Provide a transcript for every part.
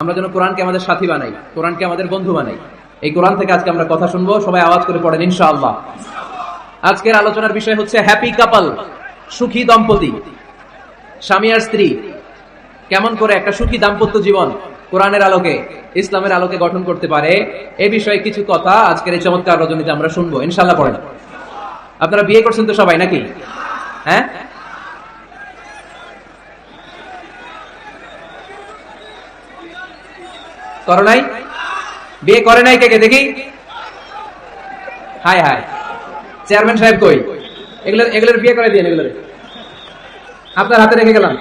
আমরা যেন কোরআনকে আমাদের সাথী বানাই, কোরআনকে আমাদের বন্ধু বানাই। এই কোরআন থেকে আজকে আমরা কথা শুনবো, সবাই আওয়াজ করে পড়েন ইনশাআল্লাহ। আজকের আলোচনার বিষয় হচ্ছে হ্যাপি কাপল, সুখী দম্পতি। স্বামী আর স্ত্রী কেমন করে একটা সুখী দাম্পত্য জীবন কোরআনের আলোকে, ইসলামের আলোকে গঠন করতে পারে, এ বিষয়ে কিছু কথা আজকের এই চমৎকার রজনীতে আমরা শুনবো ইনশাআল্লাহ। পড়েন। আপনারা বিয়ে করছেন তো সবাই নাকি? হ্যাঁ, করো নাই? বিয়ে করে নাই কে কে দেখি? হায় হায়, চেয়ারম্যান সাহেব কই? এগুলোর বিয়ে করে দিয়েন, এগুলোর আপনার হাতে রেখে গেলাম।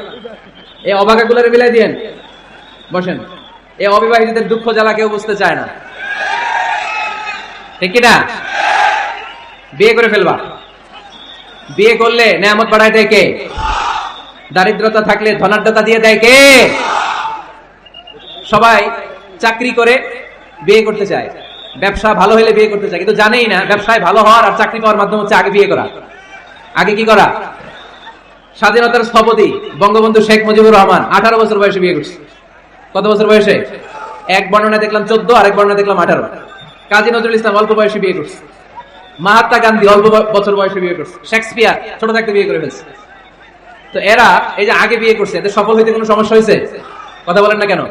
এই অবাকাগুলোর বিলাই দিয়েন। বসেন। এই অবিবাহিতদের দুঃখ জ্বালা কেউ বুঝতে চায় না, ঠিক কিনা? বিয়ে করে ফেলবা। বিয়ে করলে নেয়ামত বাড়ায় দেয় কে? দারিদ্রতা থাকলে ধনাঢ্যতা দিয়ে দেয় কে? সবাই চাকরি করে বিয়ে করতে চায়, ব্যবসা ভালো হলে বিয়ে করতে চায়, কিন্তু জানেই না ব্যবসায় ভালো হওয়ার আর চাকরি পাওয়ার মাধ্যম হচ্ছে আগে বিয়ে করা। আগে কি করা? স্বাধীনতার স্থপতি বঙ্গবন্ধু শেখ মুজিবুর রহমান 18 বছর বয়সে বিয়ে করছে। কত বছর বয়সে? এক বর্ণনা দেখলাম 14, আরেক বর্ণনা দেখলাম 18। কাজী নজরুল ইসলাম অল্প বয়সে বিয়ে করছে। মহাত্মা গান্ধী অল্প বছর বয়সে বিয়ে করছে। শেক্সপিয়ার ছোট থাকতে বিয়ে করে ফেলছে। তো এরা এই যে আগে বিয়ে করছে, এদের সফল হইতে কোনো সমস্যা হয়েছে? কথা বলেন না কেন?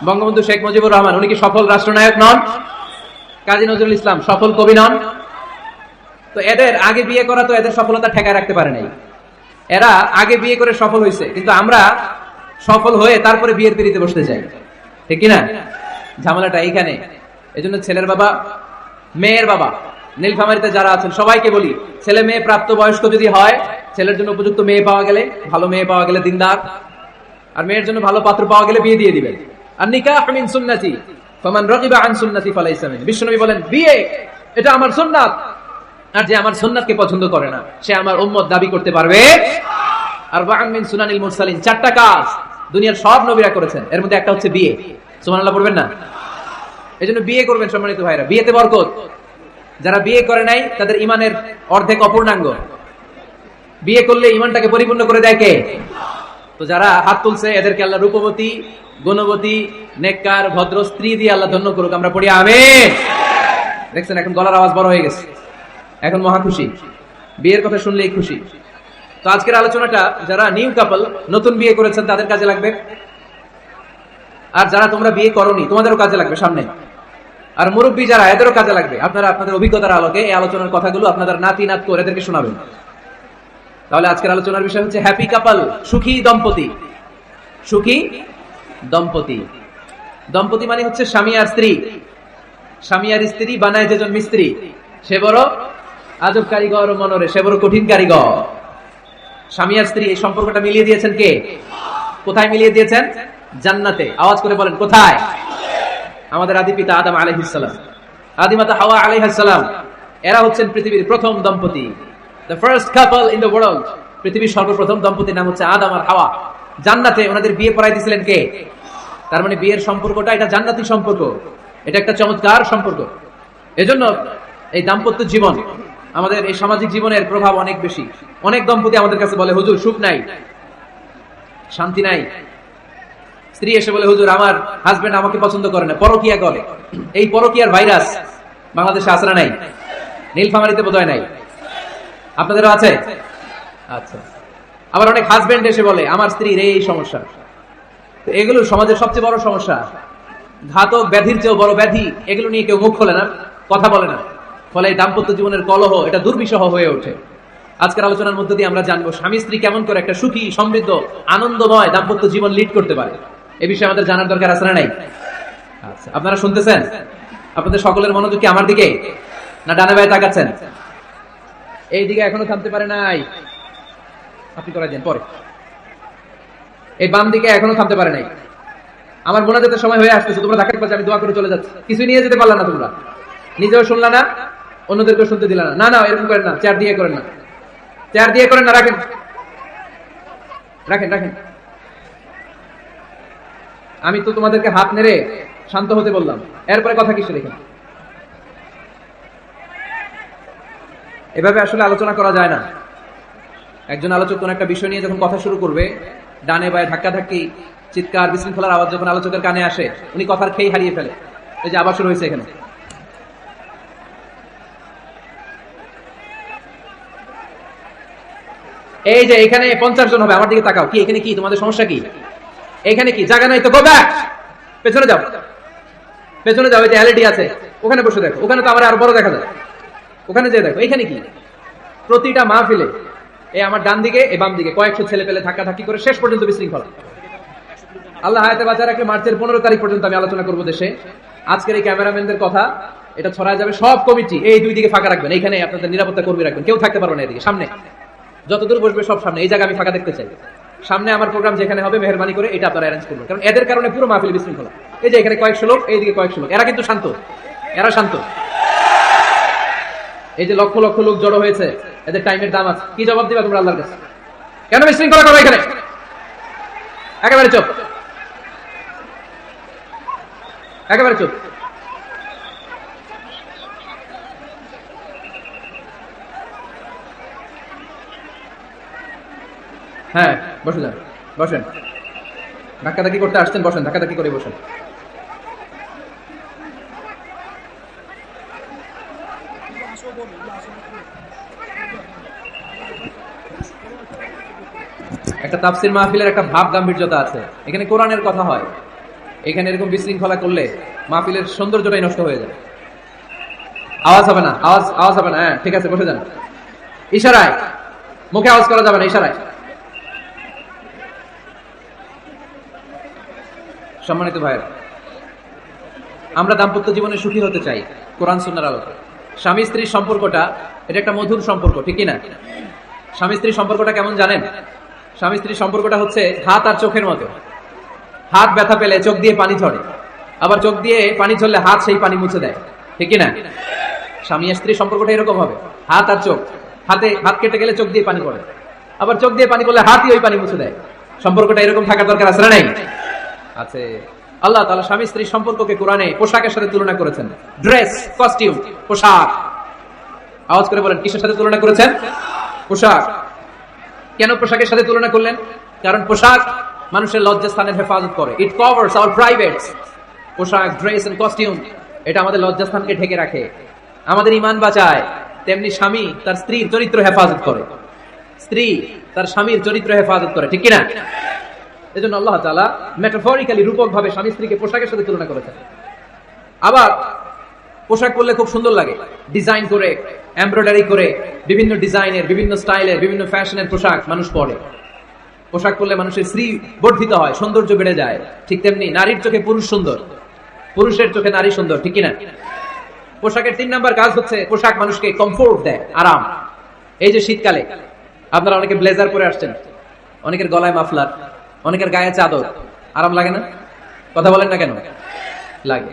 বঙ্গবন্ধু শেখ মুজিবুর রহমান উনি কি সফল রাষ্ট্রনায়ক নন? কাজী নজরুল ইসলাম সফল কবি নন? তো এদের আগে বিয়ে করা তো এদের সফলতা ঠেকায় রাখতে পারে নাই। এরা আগে বিয়ে করে সফল হয়েছে, কিন্তু আমরা সফল হয়ে তারপরে বিয়ের পিড়িতে বসতে চাই, ঠিক কিনা? ঝামেলাটা এইখানে। এই জন্য ছেলের বাবা, মেয়ের বাবা, নীলফামারীতে যারা আছেন সবাইকে বলি, ছেলে মেয়ে প্রাপ্ত বয়স্ক যদি হয়, ছেলের জন্য উপযুক্ত মেয়ে পাওয়া গেলে, ভালো মেয়ে পাওয়া গেলে দিনদার, আর মেয়ের জন্য ভালো পাত্র পাওয়া গেলে বিয়ে দিয়ে দিবেন। আর নিকাহ মিন সুন্নতি ফামান রাগিবা আন সুন্নতি ফালাইসা মিন। বিশ্বনবী বলেন, বিয়ে এটা আমার সুন্নাত, আর যে আমার সুন্নাতকে পছন্দ করে না সে আমার উম্মত দাবি করতে পারবে। আর ওয়ান মিন সুনানিল মুরসালিন, 4টা কাজ দুনিয়ার সব নবীরা করেছেন, এর মধ্যে একটা হচ্ছে বিয়ে। সুবহানাল্লাহ পড়বেন না? এজন্য বিয়ে করবেন সম্মানিত ভাইরা, বিয়েতে বরকত। যারা বিয়ে করে নাই তাদের ঈমানের অর্ধেক অপূর্ণাঙ্গ। বিয়ে করলে ঈমানটাকে পরিপূর্ণ করে দেয় কে? তো যারা হাত তুলছে এদেরকে আল্লাহ রূপবতী, গুণবতী, নেককার, ভদ্র স্ত্রী দিয়ে আল্লাহ ধন্য করুক। আমরা পড়ি আমিন। দেখছেন এখন গলার আওয়াজ বড় হয়ে গেছে, এখন মহা খুশি, বিয়ের কথা শুনলেই খুশি। তো আজকের আলোচনাটা যারা নিউ কাপল, নতুন বিয়ে করেছেন তাদের কাজে লাগবে, আর যারা তোমরা বিয়ে করোনি তোমাদেরও কাজে লাগবে সামনে, আর মুরব্বী যারা এদেরও কাজে লাগবে। আপনারা আপনাদের অভিজ্ঞতার আলোকে এই আলোচনার কথাগুলো আপনাদের নাতি নাত করে এদেরকে শোনাবেন। তাহলে আজকের আলোচনার বিষয় হচ্ছে হ্যাপি কাপল, সুখী দম্পতি। সুখী দম্পতি, দম্পতি মানে হচ্ছে স্বামী আর স্ত্রী। স্বামী আর স্ত্রী বানায় যেজন মিস্ত্রি, সে বড় আজব কারিগর, মনরে সে বড় কঠিন কারিগর। স্বামী আর স্ত্রী এই সম্পর্কটা মিলিয়ে দিয়েছেন কে? কোথায় মিলিয়ে দিয়েছেন? জান্নাতে। আওয়াজ করে বলেন কোথায়? আমাদের আদি পিতা আদম আলাইহিস সালাম, আদিমাতা হাওয়া আলাইহিস সালাম, এরা হচ্ছেন পৃথিবীর প্রথম দম্পতি, the first couple in the world। পৃথিবীর সর্বপ্রথম দম্পতির নাম হচ্ছে আদম আর হাওয়া। জান্নাতে ওনাদের বিয়ে পড়াই দিয়েছিলেন কে? তার মানে বিয়ের সম্পর্কটা এটা জান্নাতি সম্পর্ক, এটা একটা চমৎকার সম্পর্ক। এজন্য এই দাম্পত্য জীবন, আমাদের এই সামাজিক জীবনের প্রভাব অনেক বেশি। অনেক দম্পতি আমাদের কাছে বলে, হুজুর সুখ নাই, শান্তি নাই। স্ত্রী এসে বলে, হুজুর আমার হাজবেন্ড আমাকে পছন্দ করে না, পরকিয়া করে। এই পরকিয়ার ভাইরাস বাংলাদেশে আছে না নাই? নীলফামারীতে বোধহয় নাই, আপনাদেরও আছে? আচ্ছা। আবার অনেক হাজবেন্ড এসে বলে, আমার স্ত্রীর এই সমস্যা। এগুলো সমাজের সবচেয়ে বড় সমস্যা, ঘাতক ব্যাধির চেয়েও বড় ব্যাধি। এগুলো নিয়ে কেউ মুখ খোলে না, কথা বলে না, ফলে এই দাম্পত্য জীবনের কলহ এটা দুর্বিষহ হয়ে ওঠে। আজকের আলোচনার মধ্যে দিয়ে আমরা জানবো স্বামী স্ত্রী কেমন করে একটা সুখী, সমৃদ্ধ, আনন্দময় দাম্পত্য জীবন লিড করতে পারে। এই বিষয়ে আমাদের জানার দরকার আছে না নাই? আচ্ছা, আপনারা শুনতেছেন? আপনাদের সকলের মনোযোগ কি আমার দিকে, না ডানে বায়ে তাকাচ্ছেন? এই দিকে এখনো থামতে পারে নাই, আপনি করে দেন পরে। এই বাম দিকে এখনো থামতে পারে নাই। আমার মোনাজাতের সময় হয়ে আসতেছে, তোমরা ধাক্কা পাচ্ছ, আমি দোয়া করে চলে যাচ্ছি। কিছু নিয়ে যেতে পারলা না, তোমরা নিজেও শুনলা না, অন্যদেরকেও শুনতে দিলা না। না না, এরকম করেন না, চেয়ার দিয়ে করেন না, চেয়ার দিয়ে করেন না, রাখেন রাখেন রাখেন। আমি তো তোমাদেরকে হাত নেড়ে শান্ত হতে বললাম, এরপরে কথা কিসে রেখে? এভাবে আসলে আলোচনা করা যায় না। একজন আলোচক কোন একটা বিষয় নিয়ে যখন কথা শুরু করবে, ডানে বায়ে ধাক্কা ধাক্কি, চিৎকার বিশৃঙ্খলার আওয়াজ যখন আলোচকের কানে আসে, উনি কথার খেই হারিয়ে ফেলে। এই যে আবার শুরু হয়েছে এখানে। এই যে এখানে 50 জন হবে, আমার দিকে তাকাও। কি এখানে কি তোমাদের সমস্যা কি? এখানে কি জায়গা নাই তো গো ব্যাক, পেছনে যাও, পেছনে যাও। এই যে এলইডি আছে ওখানে বসে দেখো, ওখানে তো আমার আরো বড় দেখা যায়, ওখানে যেয়ে দেখো। এখানে কি প্রতিটা মাহফিলে এই আমার ডান দিকে এই বাম দিকে কয়েকশো ছেলে পেলে ধাক্কাধাক্কি করে শেষ পর্যন্ত বিশৃঙ্খলা। আল্লাহ হায়াতে বাঁচা রাখলে মার্চের 15 তারিখ পর্যন্ত আমি আলোচনা করবো দেশে। আজকের এই ক্যামেরাম্যানদের কথা এটা ছড়ায় যাবে সব কমিটি। এই দুই দিকে ফাঁকা রাখবেন, এইখানে আপনাদের নিরাপত্তা কর্মী রাখবেন, কেউ থাকতে পারবে না এদিকে। সামনে যতদূর বসবে সব সামনে, এই জায়গা আমি ফাঁকা দেখতে চাই। সামনে আমার প্রোগ্রাম যেখানে হবে মেহেরবানি করে এটা আপনারা অ্যারেঞ্জ করবেন, কারণ এদের কারণে পুরো মাহফিল বিশৃঙ্খলা। এই যে এখানে কয়েকশো লোক, এইদিকে কয়েকশো লোক, এরা কিন্তু শান্ত, এরা শান্ত। এই যে লক্ষ লক্ষ লোক জড়ো হয়েছে, এদের টাইমের দাম আছে। কি জবাব দিবা তোমরা আল্লাহর কাছে? কেন বিশৃঙ্খলা করো এখানে? একেবারে চুপ, একেবারে চুপ। হ্যাঁ বসে যান, বসেন। ধাক্কাধাক্কি করতে আসছেন, বসেন, ধাক্কাধাক্কি করে বসেন। একটা তাফসীর মাহফিলের একটা ভাব গাম্ভীর্যতা আছে, এখানে কোরআনের কথা হয়। এখানে এরকম বিশৃঙ্খলা করলে মাহফিলের সৌন্দর্যটাই নষ্ট হয়ে যায়। আওয়াজ হবে না, আওয়াজ হবে না। হ্যাঁ ঠিক আছে, বসে যান। ইশারায়, মুখে আওয়াজ করা যাবে না, ইশারায়। সম্মানিত ভাইয়েরা, আমরা দাম্পত্য জীবনে সুখী হতে চাই কোরআন সুন্নাহর আলোকে। স্বামী স্ত্রীর সম্পর্কটা এটা একটা মধুর সম্পর্ক, ঠিক কি না? স্বামী স্ত্রীর সম্পর্কটা কেমন জানেন? স্বামী স্ত্রীর সম্পর্কটা হচ্ছে হাত আর চোখের মতো। হাত ব্যথা পেলে চোখ দিয়ে পানি ঝরে, আবার চোখ দিয়ে পানি ঝরলে হাত সেই পানি মুছে দেয়, ঠিক কি না? স্বামী আর স্ত্রীর সম্পর্কটা এরকম হবে, হাত আর চোখ। হাত কেটে গেলে চোখ দিয়ে পানি পড়ে, আবার চোখ দিয়ে পানি পড়লে হাতই ওই পানি মুছে দেয়। সম্পর্কটা এরকম থাকার দরকার আছে না নাই? আছে। আল্লাহ তাআলা স্বামী স্ত্রীর সম্পর্ককে কোরআনে পোশাকের সাথে তুলনা করেছেন। ড্রেস, কস্টিউম, পোশাক। আওয়াজ করে বলেন, কিসের সাথে তুলনা করেছেন? পোশাক। কেন পোশাকের সাথে তুলনা করলেন? কারণ পোশাক মানুষের লজ্জাস্থানের হেফাজত করে। ইট কভারস আওয়ার প্রাইভেটস। পোশাক, ড্রেস এন্ড কস্টিউম এটা আমাদের লজ্জাস্থানকে ঢেকে রাখে, আমাদের ঈমান বাঁচায়। তেমনি স্বামী তার স্ত্রীর চরিত্র হেফাজত করে, স্ত্রী তার স্বামীর চরিত্র হেফাজত করে, ঠিক কি না? এজন্য আল্লাহ তাআলা মেটাফরিক্যালি, রূপক ভাবে স্বামী স্ত্রীকে পোশাকের সাথে তুলনা করেছেন। আবার পোশাক পরলে খুব সুন্দর লাগে, ডিজাইন করে, এমব্রয়ডারি করে, বিভিন্ন ডিজাইনের, বিভিন্ন স্টাইলের, বিভিন্ন ফ্যাশনের পোশাক মানুষ পরে। পোশাক পরলে মানুষের স্ত্রী বর্ধিত হয়, সৌন্দর্য বেড়ে যায়। ঠিক তেমনি নারীর চোখে পুরুষ সুন্দর, পুরুষের চোখে নারী সুন্দর, ঠিক কিনা? পোশাকের 3 নাম্বার কাজ হচ্ছে পোশাক মানুষকে কমফোর্ট দেয়, আরাম। এই যে শীতকালে আপনারা অনেকে ব্লেজার পরে আসছেন, অনেকের গলায় মাফলার, অনেকের গায়ে চাদর, আরাম লাগে না? কথা বলেন না কেন? লাগে।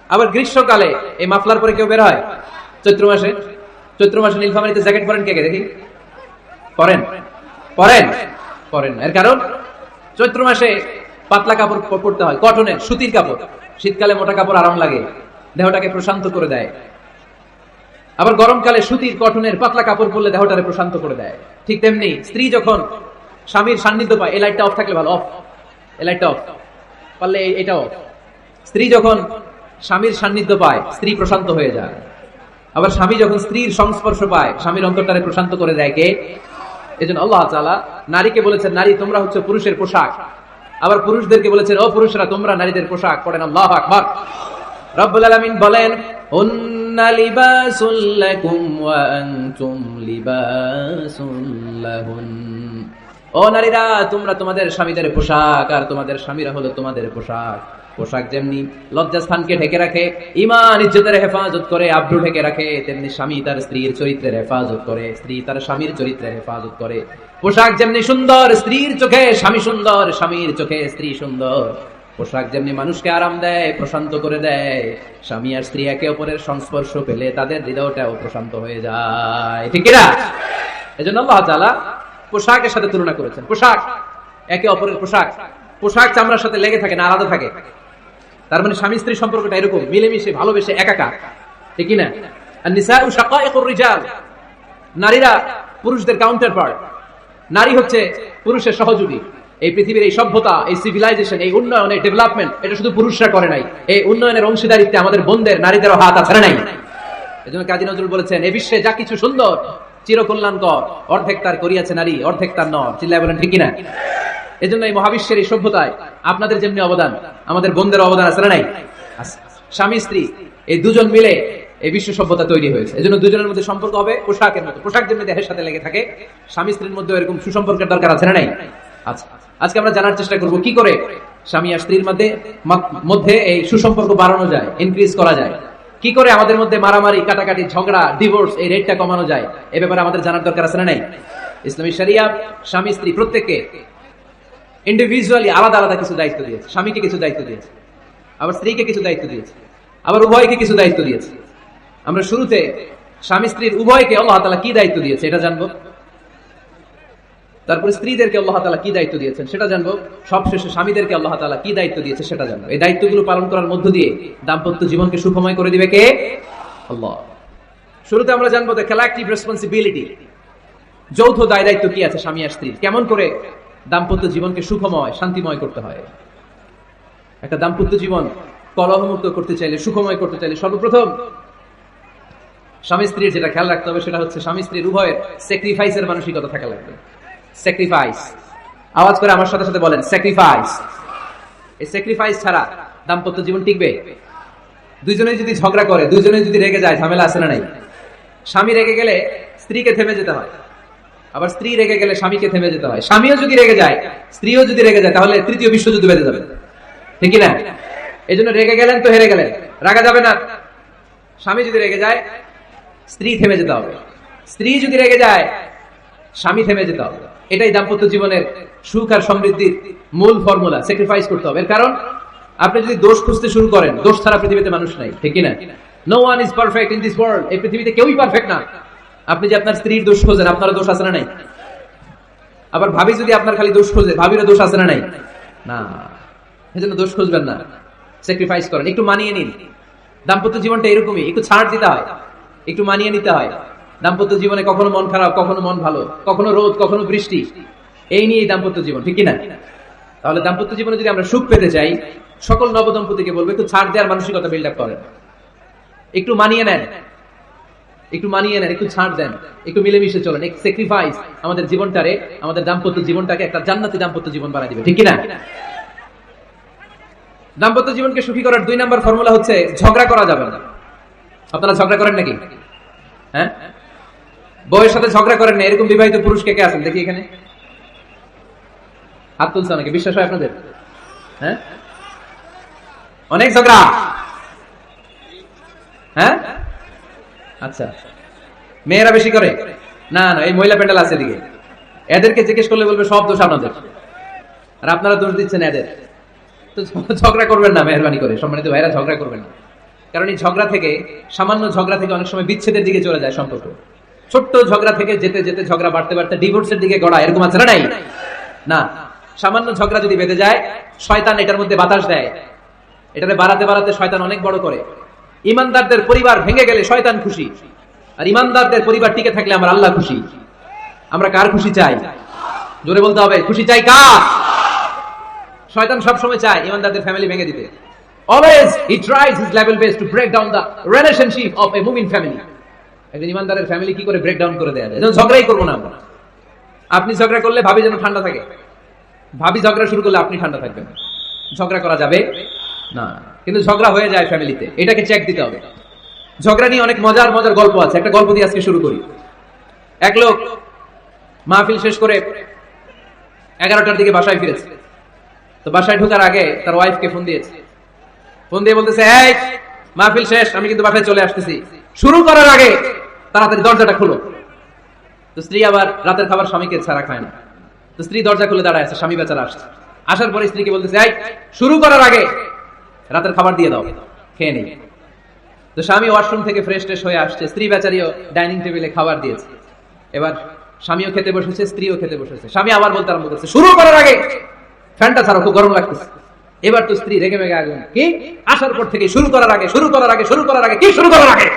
আবার গ্রীষ্মকালে এই মাফলার পরে কেউ বের হয়? চৈত্র মাসে নীলফামারীতে জ্যাকেট পরেন কে কে দেখি? পরেন? এর কারণ চৈত্র মাসে পাতলা কাপড় পরতে হয়, কটনের, সুতির কাপড়। শীতকালে মোটা কাপড় আরাম লাগে, দেহটাকে প্রশান্ত করে দেয়। আবার গরমকালে সুতির, কটনের পাতলা কাপড় পরলে দেহটাকে প্রশান্ত করে দেয়। ঠিক তেমনি স্ত্রী যখন স্বামীর সান্নিধ্য পায়, এই লাইটটা অফ থাকলে ভালো, অফ, এই লাইটটা অফ, পারলে এটা অফ। স্ত্রী যখন স্বামীর সান্নিধ্য পায়, স্ত্রী প্রশান্ত হয়ে যায়। আবার স্বামী যখন স্ত্রীর সংস্পর্শ পায়, স্বামীর অন্তরটারে প্রশান্ত করে দেয় কে? এজন্য আল্লাহ তাআলা নারীকে বলেছেন, নারী তোমরা হচ্ছে পুরুষের পোশাক। আবার পুরুষদেরকে বলেছেন, ও পুরুষরা তোমরা নারীদের পোশাক। পড়েন আল্লাহু আকবার। রব্বুল আলামিন বলেন, হুন্না লিবাসুল লাকুম ওয়া আনতুম লিবাসুল লাহুন। ও নারীরা, তোমরা তোমাদের স্বামীদের পোশাক, আর তোমাদের স্বামীরা হলো তোমাদের পোশাক। পোশাক যেমনি লজ্জাস্থানকে ঢেকে রাখে, ঈমান ইজ্জতের হেফাজত করে, আব্রু ঢেকে রাখে, তেমনি স্বামী তার স্ত্রীর চরিত্রের হেফাজত করে, স্ত্রী তার স্বামীর চরিত্রের হেফাজত করে। পোশাক যেমনি সুন্দর, স্ত্রীর চোখে স্বামী সুন্দর, স্বামীর চোখে স্ত্রী সুন্দর। পোশাক যেমনি মানুষকে আরাম দেয়, প্রশান্ত করে দেয়, স্বামী আর স্ত্রী একে অপরের সংস্পর্শ পেলে তাদের হৃদয়টাও প্রশান্ত হয়ে যায়, ঠিক কিনা? এজন্য আল্লাহ তাআলা পোশাকের সাথে তুলনা করেছেন। পোশাক একে অপরের পোশাক চামড়ার সাথে লেগে থাকে না, আলাদা থাকে। তার মানে স্বামী স্ত্রীর সম্পর্কটা এরকম মিলেমিশে, ভালোবেসে, একাকার, ঠিক না? আন-নিসাউ শাকাইকুর রিজাল, নারীরা পুরুষদের কাউন্টার পার্ট। নারী হচ্ছে পুরুষের সহযোগী, এই পৃথিবীর এই সভ্যতা, এই সিভিলাইজেশন, এই উন্নয়ন, এই ডেভেলপমেন্ট, এটা শুধু পুরুষরা করে নাই। এই উন্নয়নের অংশীদারিত্বে আমাদের বোনদের, নারীদেরও হাত আছে নাই? এজন্য কাজী নজরুল বলেছেন, এ বিশ্বে যা কিছু সুন্দর চিরকল্যাণকর, অর্ধেক তার করিয়াছে নারী, অর্ধেক তার নর। চিল্লায় বলেন ঠিক কিনা? এজন্য এই মহাবিশ্বের এই সভ্যতায় আপনাদের যেমনি অবদান, আমাদের বোনদের অবদান আছে না নাই? স্বামী স্ত্রী এই দুজন মিলে এই বিশ্ব সভ্যতা তৈরি হয়েছে। এজন্য দুজনের মধ্যে সম্পর্ক হবে পোশাকের মতো। পোশাক যেমনি দেহের সাথে লেগে থাকে, স্বামী স্ত্রীর মধ্যে এরকম সুসম্পর্কের দরকার আছে না নাই? আচ্ছা, আজকে আমরা জানার চেষ্টা করব কি করে স্বামী আর স্ত্রীর মধ্যে এই সুসম্পর্ক বাড়ানো যায়, ইনক্রিজ করা যায়। কি করে আমাদের মধ্যে মারামারি, কাটাকাটি, ঝগড়া, ডিভোর্স, এই রেটটা কমানো যায়। এ ব্যাপারে আমাদের জানার দরকার আছে না নাই? ইসলামী শরিয়া স্বামী স্ত্রী প্রত্যেককে ইন্ডিভিজুয়ালি আলাদা আলাদা কিছু দায়িত্ব দিয়েছে। স্বামীকে কিছু দায়িত্ব দিয়েছে, আবার স্ত্রীকে কিছু দায়িত্ব দিয়েছে, আবার উভয়কে কিছু দায়িত্ব দিয়েছে। আমরা শুরুতে স্বামী স্ত্রীর উভয়কে আল্লাহ তাআলা কি দায়িত্ব দিয়েছে এটা জানবো, তারপরে স্ত্রীদেরকে আল্লাহ তাআলা কি দায়িত্ব দিয়েছেন সেটা জানবো, সবশেষে স্বামীদেরকে আল্লাহ তাআলা কি দায়িত্ব দিয়েছে সেটা জানবো। এই দায়িত্বগুলো পালন করার মধ্য দিয়ে দাম্পত্য জীবনকে সুখময় করে দিবে কে? আল্লাহ। শুরুতে আমরা জানবো দ্য কালেক্টিভ রেসপন্সিবিলিটি, যৌথ দায় দায়িত্ব কি আছে স্বামী আর স্ত্রীর, কেমন করে দাম্পত্য জীবনকে সুখময়, শান্তিময় করতে হয়। একটা দাম্পত্য জীবন কলহমুক্ত করতে চাইলে, সুখময় করতে চাইলে সর্বপ্রথম স্বামী স্ত্রীর যেটা খেয়াল রাখতে হবে সেটা হচ্ছে স্বামী স্ত্রীর উভয়ের স্যাক্রিফাইসের মানসিকতা থাকা লাগবে। স্যাক্রিফাইস, আওয়াজ করে আমার সাথে সাথে বলেন স্যাক্রিফাইস। এই স্যাক্রিফাইস ছাড়া দাম্পত্য জীবন টিকবে? দুইজনেই যদি ঝগড়া করে, দুইজনেই যদি রেগে যায়, ঝামেলা আছে না নাই? স্বামী রেগে গেলে স্ত্রীকে থেমে যেতে হয়, আবার স্ত্রী রেগে গেলে স্বামীকে থেমে যেতে হয়। স্বামীও যদি রেগে যায়, স্ত্রীও যদি রেগে যায়, তাহলে তৃতীয় বিশ্বযুদ্ধ বেঁধে যাবে, ঠিক না? এই জন্য রেগে গেলেন তো হেরে গেলেন, রাগা যাবে না। স্বামী যদি রেগে যায়, স্ত্রী থেমে যেতে হবে। স্ত্রী যদি রেগে যায়, স্বামী থেমে যেতে হবে। এটাই দাম্পত্য জীবনের সুখ আর সমৃদ্ধির মূল ফর্মুলা। স্যাক্রিফাইস করতে হবে। এর কারণ আপনি যদি দোষ খুঁজতে শুরু করেন, দোষ ছাড়া পৃথিবীতে মানুষ নাই, ঠিক না? No one is perfect in this world. এই পৃথিবীতে কেউই পারফেক্ট না। আপনি যে আপনার স্ত্রীর দোষ খোঁজেন, আপনার দোষ আছে না নাই? আবার ভাবি যদি আপনার খালি দোষ খোঁজে, ভাবিরও দোষ আছে না নাই? না, এজন্য দোষ খুঁজবেন না, স্যাক্রিফাইস করেন, একটু মানিয়ে নিন। দাম্পত্য জীবনটা এরকমই, একটু ছাড় দিতে হয়, একটু মানিয়ে নিতে হয়। দাম্পত্য জীবনে কখনো মন খারাপ, কখনো মন ভালো, কখনো রোদ, কখনো বৃষ্টি, এই নিয়েই দাম্পত্য জীবন, ঠিক কিনা? তাহলে দাম্পত্য জীবনে যদি আমরা সুখ পেতে চাই, সকল নবদম্পতিকে বলবো একটু ছাড় দেওয়ার মানসিকতা বিল্ড আপ করেন, একটু মানিয়ে নেন, একটু মানিয়ে নেন, একটু ছাড় দেন, একটু মিলেমিশে চলেন। এক স্যাক্রিফাইস আমাদের জীবনটারে, আমাদের দাম্পত্য জীবনটাকে একটা জান্নাতি দাম্পত্য জীবন বানাই দিবে, ঠিক কিনা? দাম্পত্য জীবনকে সুখী করার 2 নম্বর ফর্মুলা হচ্ছে ঝগড়া করা যাবে না। আপনারা ঝগড়া করেন নাকি? হ্যাঁ, বউয়ের সাথে ঝগড়া করেন না এরকম বিবাহিত পুরুষ কে কে আছেন দেখি এখানে? হাত তুলছে নাকি? বিশ্বাস হয় আপনাদের? হ্যাঁ, অনেক ঝগড়া। হ্যাঁ, আচ্ছা, মেয়েরা বেশি করে? না না, এই মহিলা প্যান্ডেল আছে এদিকে, এদেরকে জিজ্ঞেস করলে বলবে সব দোষ আপনাদের, আর আপনারা দোষ দিচ্ছেন এদের। তো ঝগড়া করবেন না, মেহরবানি করে সম্মানিত ভাইরা, ঝগড়া করবেন না। কারণ এই ঝগড়া থেকে, সামান্য ঝগড়া থেকে অনেক সময় বিচ্ছেদের দিকে চলে যায় সম্পর্ক। ছোট্ট ঝগড়া থেকে যেতে যেতে ঝগড়া বাড়তে বাড়তে ডিভোর্সের দিকে গড়া, এরকম আছে না নাই? না, সামান্য ঝগড়া যদি বেঁধে যায়, শয়তান এটার মধ্যে বাতাস দেয়, এটাকে বাড়াতে বাড়াতে শয়তান অনেক বড় করে। ইমানদারদের পরিবার ভেঙে গেলে শয়তান খুশি, আর ইমানদারদের পরিবার টিকে থাকলে আমরা আল্লাহ খুশি। আমরা কার খুশি চাই? জোরে বলতে হবে, খুশি চাই কার? শয়তান সব সময় চায় ইমানদারদের ফ্যামিলি ভেঙে দিতে। Always he tries his level best to break down the relationship of a mu'min family. একজন ইমানদারের ফ্যামিলি কি করে ব্রেক ডাউন করে দেয়া যায়? যেন ঝগড়াই করবো না আমরা। আপনি ঝগড়া করলে ভাবি যেন ঠান্ডা থাকে, ভাবি ঝগড়া শুরু করলে আপনি ঠান্ডা থাকবেন। ঝগড়া করা যাবে না, কিন্তু ঝগড়া হয়ে যায় ফ্যামিলিতে, এটাকে চেক দিতে হবে। ঝগড়া নিয়ে অনেক মজার মজার গল্প আছে। একটা গল্প দিয়ে আজকে শুরু করি। এক লোক মাহফিল শেষ করে 11টার দিকে বাসায় ফিরেছে। তো বাসায় ঢোকার আগে তার ওয়াইফকে ফোন দিয়েছে। ফোন দিয়ে বলতেছে, এই মাহফিল শেষ, আমি কিন্তু বাসায় চলে আসতেছি, শুরু করার আগে তাড়াতাড়ি দরজাটা খুলো। তো স্ত্রী আবার রাতের খাবার স্বামীকে ছাড়া খায় না। তো স্ত্রী দরজা খুলে দাঁড়ায় আছে, স্বামী বেচারা আসছে। আসার পরে স্ত্রীকে বলতেছে, এই শুরু করার আগে রাতের খাবার দিয়ে দাও, খেয়ে নেই। তো স্বামী ওয়াশরুম থেকে ফ্রেশ ট্রেশ হয়ে আসছে, স্ত্রী বেচারিও ডাইনিং টেবিলে খাবার দিয়েছে। এবার স্বামীও খেতে বসেছে, স্ত্রীও খেতে বসেছে। স্বামী আবার বলতে আরম্ভ করছে, শুরু করার আগে ফ্যানটা ছাড়ো, খুব গরম লাগতেছে। এবার তো স্ত্রী রেগে মেগে আগুন, কি আসার পর থেকে শুরু করার আগে, শুরু করার আগে, শুরু করার আগে, কি শুরু করার আগে?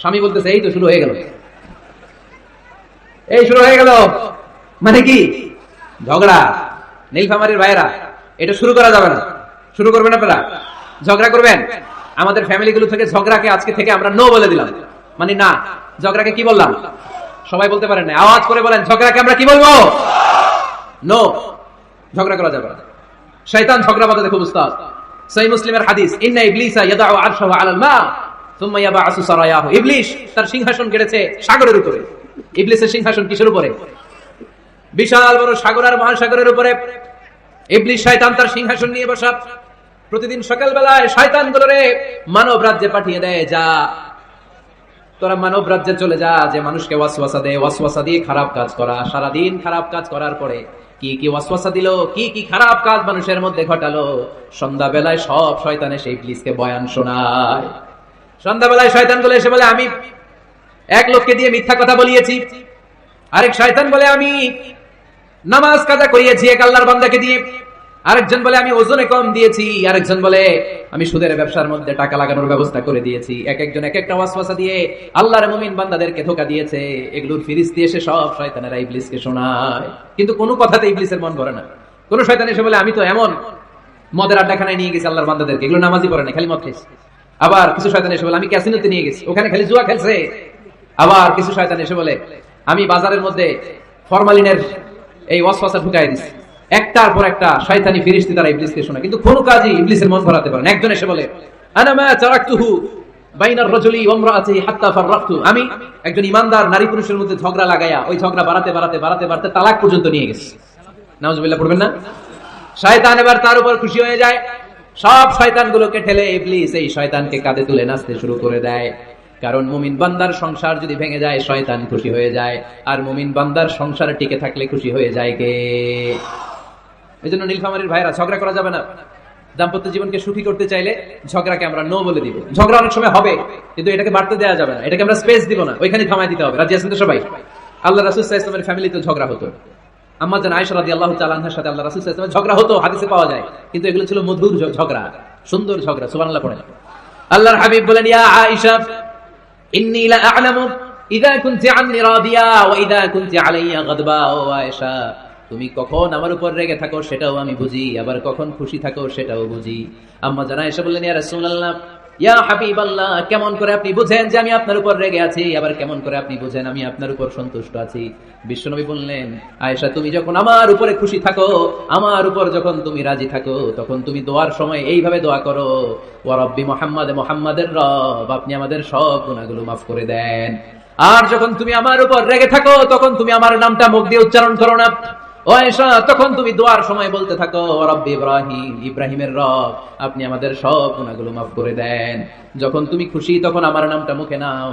স্বামী বলতেছে, এই তো শুরু হয়ে গেল, এই শুরু হয়ে গেল, মানে কি ঝগড়া। নীলফামারীর ভাইয়েরা, এটা শুরু করা যাবে না। শুরু করবেন আপনারা? ঝগড়া করবেন? আমাদের ফ্যামিলিগুলো থেকে ঝগড়াকে আজকে থেকে আমরা নো বলে দিলাম, মানে না। ঝগড়াকে কি বললাম? সবাই বলতে পারেন না, আওয়াজ করে বলেন, ঝগড়াকে আমরা কি বলবো? নো। ঝগড়া করা যাবে না। শয়তান ঝগড়া বাঁধাতে খুব উস্তাদ। সহিহ মুসলিমের হাদিস, ইন্না ইবলিসা ইয়াদাউ আরশাহু আলাল মা সুম্মা ইয়াবআসু সারায়াহু। ইবলিস তার সিংহাসন গেড়েছে সাগরের উপরে। ইবলিসের সিংহাসন কিসের উপরে? বিশাল বড় সাগর আর মহাসাগরের উপরে। ইবলিস শয়তান তার সিংহাসন নিয়ে বসা। প্রতিদিন সকালবেলায় শয়তানগুলোরে মানব রাজ্যে পাঠিয়ে দেয়, যা তোরা মানব রাজ্যে চলে যা, যে মানুষকে ওয়াসওয়াসা দেয়, ওয়াসওয়াসা দিয়ে খারাপ কাজ করা। সারাদিন খারাপ কাজ করার পরে কি কি ওয়াসওয়াসা দিল, কি কি খারাপ কাজ মানুষের মধ্যে ঘটালো, সন্ধ্যাবেলায় সব শয়তানে সেই ইবলিসকে বয়ান শোনায়। সন্ধ্যাবেলায় শয়তানগুলো এসে বলে, আমি এক লোককে দিয়ে মিথ্যা কথা বলিয়েছি। আরেক শয়তান বলে, আমি নামাজ কাজা করিয়েছি এক আল্লাহর বান্দাকে দিয়ে। আরেকজন বলে, আমি ওজনে কম দিয়েছি। আরেকজন বলে, আমি সুদের ব্যবসার মধ্যে টাকা লাগানোর ব্যবস্থা করে দিয়েছি। এক একজন এক একটা ওয়াসওয়াসা দিয়ে আল্লাহর মুমিন বান্দাদেরকে ধোঁকা দিয়েছে। এগুলোর ফিরিস্তি এসে সব শয়তানেরা ইবলিসকে শোনায়, কিন্তু কোনো কথাতে ইবলিসের মন ভরে না। কোন শয়তান এসে বলে, আমি তো এমন মদের আড্ডাখানায় নিয়ে গেছি আল্লাহর বান্দাদেরকে, এগুলো নামাজি পড়ে না, খালি মদ খেয়েছে। আবার কিছু শয়তান এসে বলে, আমি ক্যাসিনোতে নিয়ে গেছি, ওখানে খালি জুয়া খেলছে। আবার কিছু শয়তান এসে বলে, আমি বাজারের মধ্যে ফরমালিনের এই ওয়াসওয়াসা ঢুকাই দিছি। একটার পর একটা শয়তানি ফিরিস্তি তারা ইবলিসকে শোনায়, কিন্তু কোনো কাজই ইবলিসের মন ভরাতে পারে না। একজন এসে বলে, আনা মা তারাকতুহু বাইনার রাজুলি ওয়া ইমরাআতিহি হাত্তা ফাররাকতু। আমি একজন ইমানদার নারী পুরুষের মধ্যে ঝগড়া লাগায়া ওই ঝগড়া বাড়াতে বাড়াতে বাড়াতে বাড়াতে তালাক পর্যন্ত নিয়ে গেছি। নাউজুবিল্লাহ পড়বেন না? শয়তান এবার তার উপর খুশি হয়ে যায়। সব শয়তানগুলোকে ঠেলে ইবলিস এই শয়তানকে কাঁধে তুলে নাচতে শুরু করে দেয়। কারণ মুমিন বান্দার সংসার যদি ভেঙে যায়, শয়তান খুশি হয়ে যায়। আর মুমিন বান্দার সংসারে টিকে থাকলে খুশি হয়ে যায় কে? এই জন্য নীলফামারীর ভাইরা, ঝগড়া করা যাবে না। দাম্পত্য জীবনকে সুখী করতে চাইলে ঝগড়াকে আমরা নো বলে দিব। ঝগড়া অনেক সময় হবে, কিন্তু এটাকে বাড়তে দেওয়া যাবে না, এটাকে আমরা স্পেস দিব না, ওইখানে থামাই দিতে হবে। রাজি আছেন তো সবাই? আল্লাহ রাসূল সাল্লাল্লাহু আলাইহি ওয়াসাল্লামের ফ্যামিলিতে ঝগড়া হতো। আম্মা জান আয়েশা রাদিয়াল্লাহু তাআলা আনহার সাথে আল্লাহ রাসূল সাল্লাল্লাহু আলাইহি ওয়াসাল্লামের ঝগড়া হতো, হাদিসে পাওয়া যায়। কিন্তু এগুলো ছিল মধুর ঝগড়া, সুন্দর ঝগড়া। সুবহানাল্লাহ পড়েন। আল্লাহর হাবিব বলেন, ইয়া আয়েশা ইন্নী লা আ'লামু ইযা কুনতি আন্নী রাদিয়া ওয়া ইযা কুনতি আলাইয়া গাদবা। ও আয়েশা, তুমি কখন আমার উপর রেগে থাকো সেটাও আমি বুঝি, আবার কখন খুশি থাকো সেটাও বুঝি। আম্মা জান আয়েশা বললেন, ইয়া রাসূলুল্লাহ, ইয়া হাবিবাল্লাহ, কেমন করে আপনি বুঝেন যে আমি আপনার উপর রেগে আছি, আবার কেমন করে আপনি বুঝেন আমি আপনার উপর সন্তুষ্ট আছি? বিশ্বনবী বললেন, আয়েশা, তুমি যখন আমার উপরে খুশি থাকো, আমার উপর যখন তুমি রাজি থাকো, তখন তুমি দোয়ার সময় এইভাবে দোয়া করো, ওয়া রাব্বি মুহাম্মাদ, মুহাম্মাদের রব, আপনি আমাদের সব গুনাহগুলো মাফ করে দেন। আর যখন তুমি আমার উপর রেগে থাকো, তখন তুমি আমার নামটা মুখ দিয়ে উচ্চারণ করো না। ও আয়েশা, তখন তুমি দোয়ার সময় বলতে থাকো, ওয়া রাব্বি ইব্রাহিম, ইব্রাহিমের রব, আপনি আমাদের সব গুনাহগুলো মাফ করে দেন। যখন তুমি খুশি তখন আমার নামটা মুখে নাও,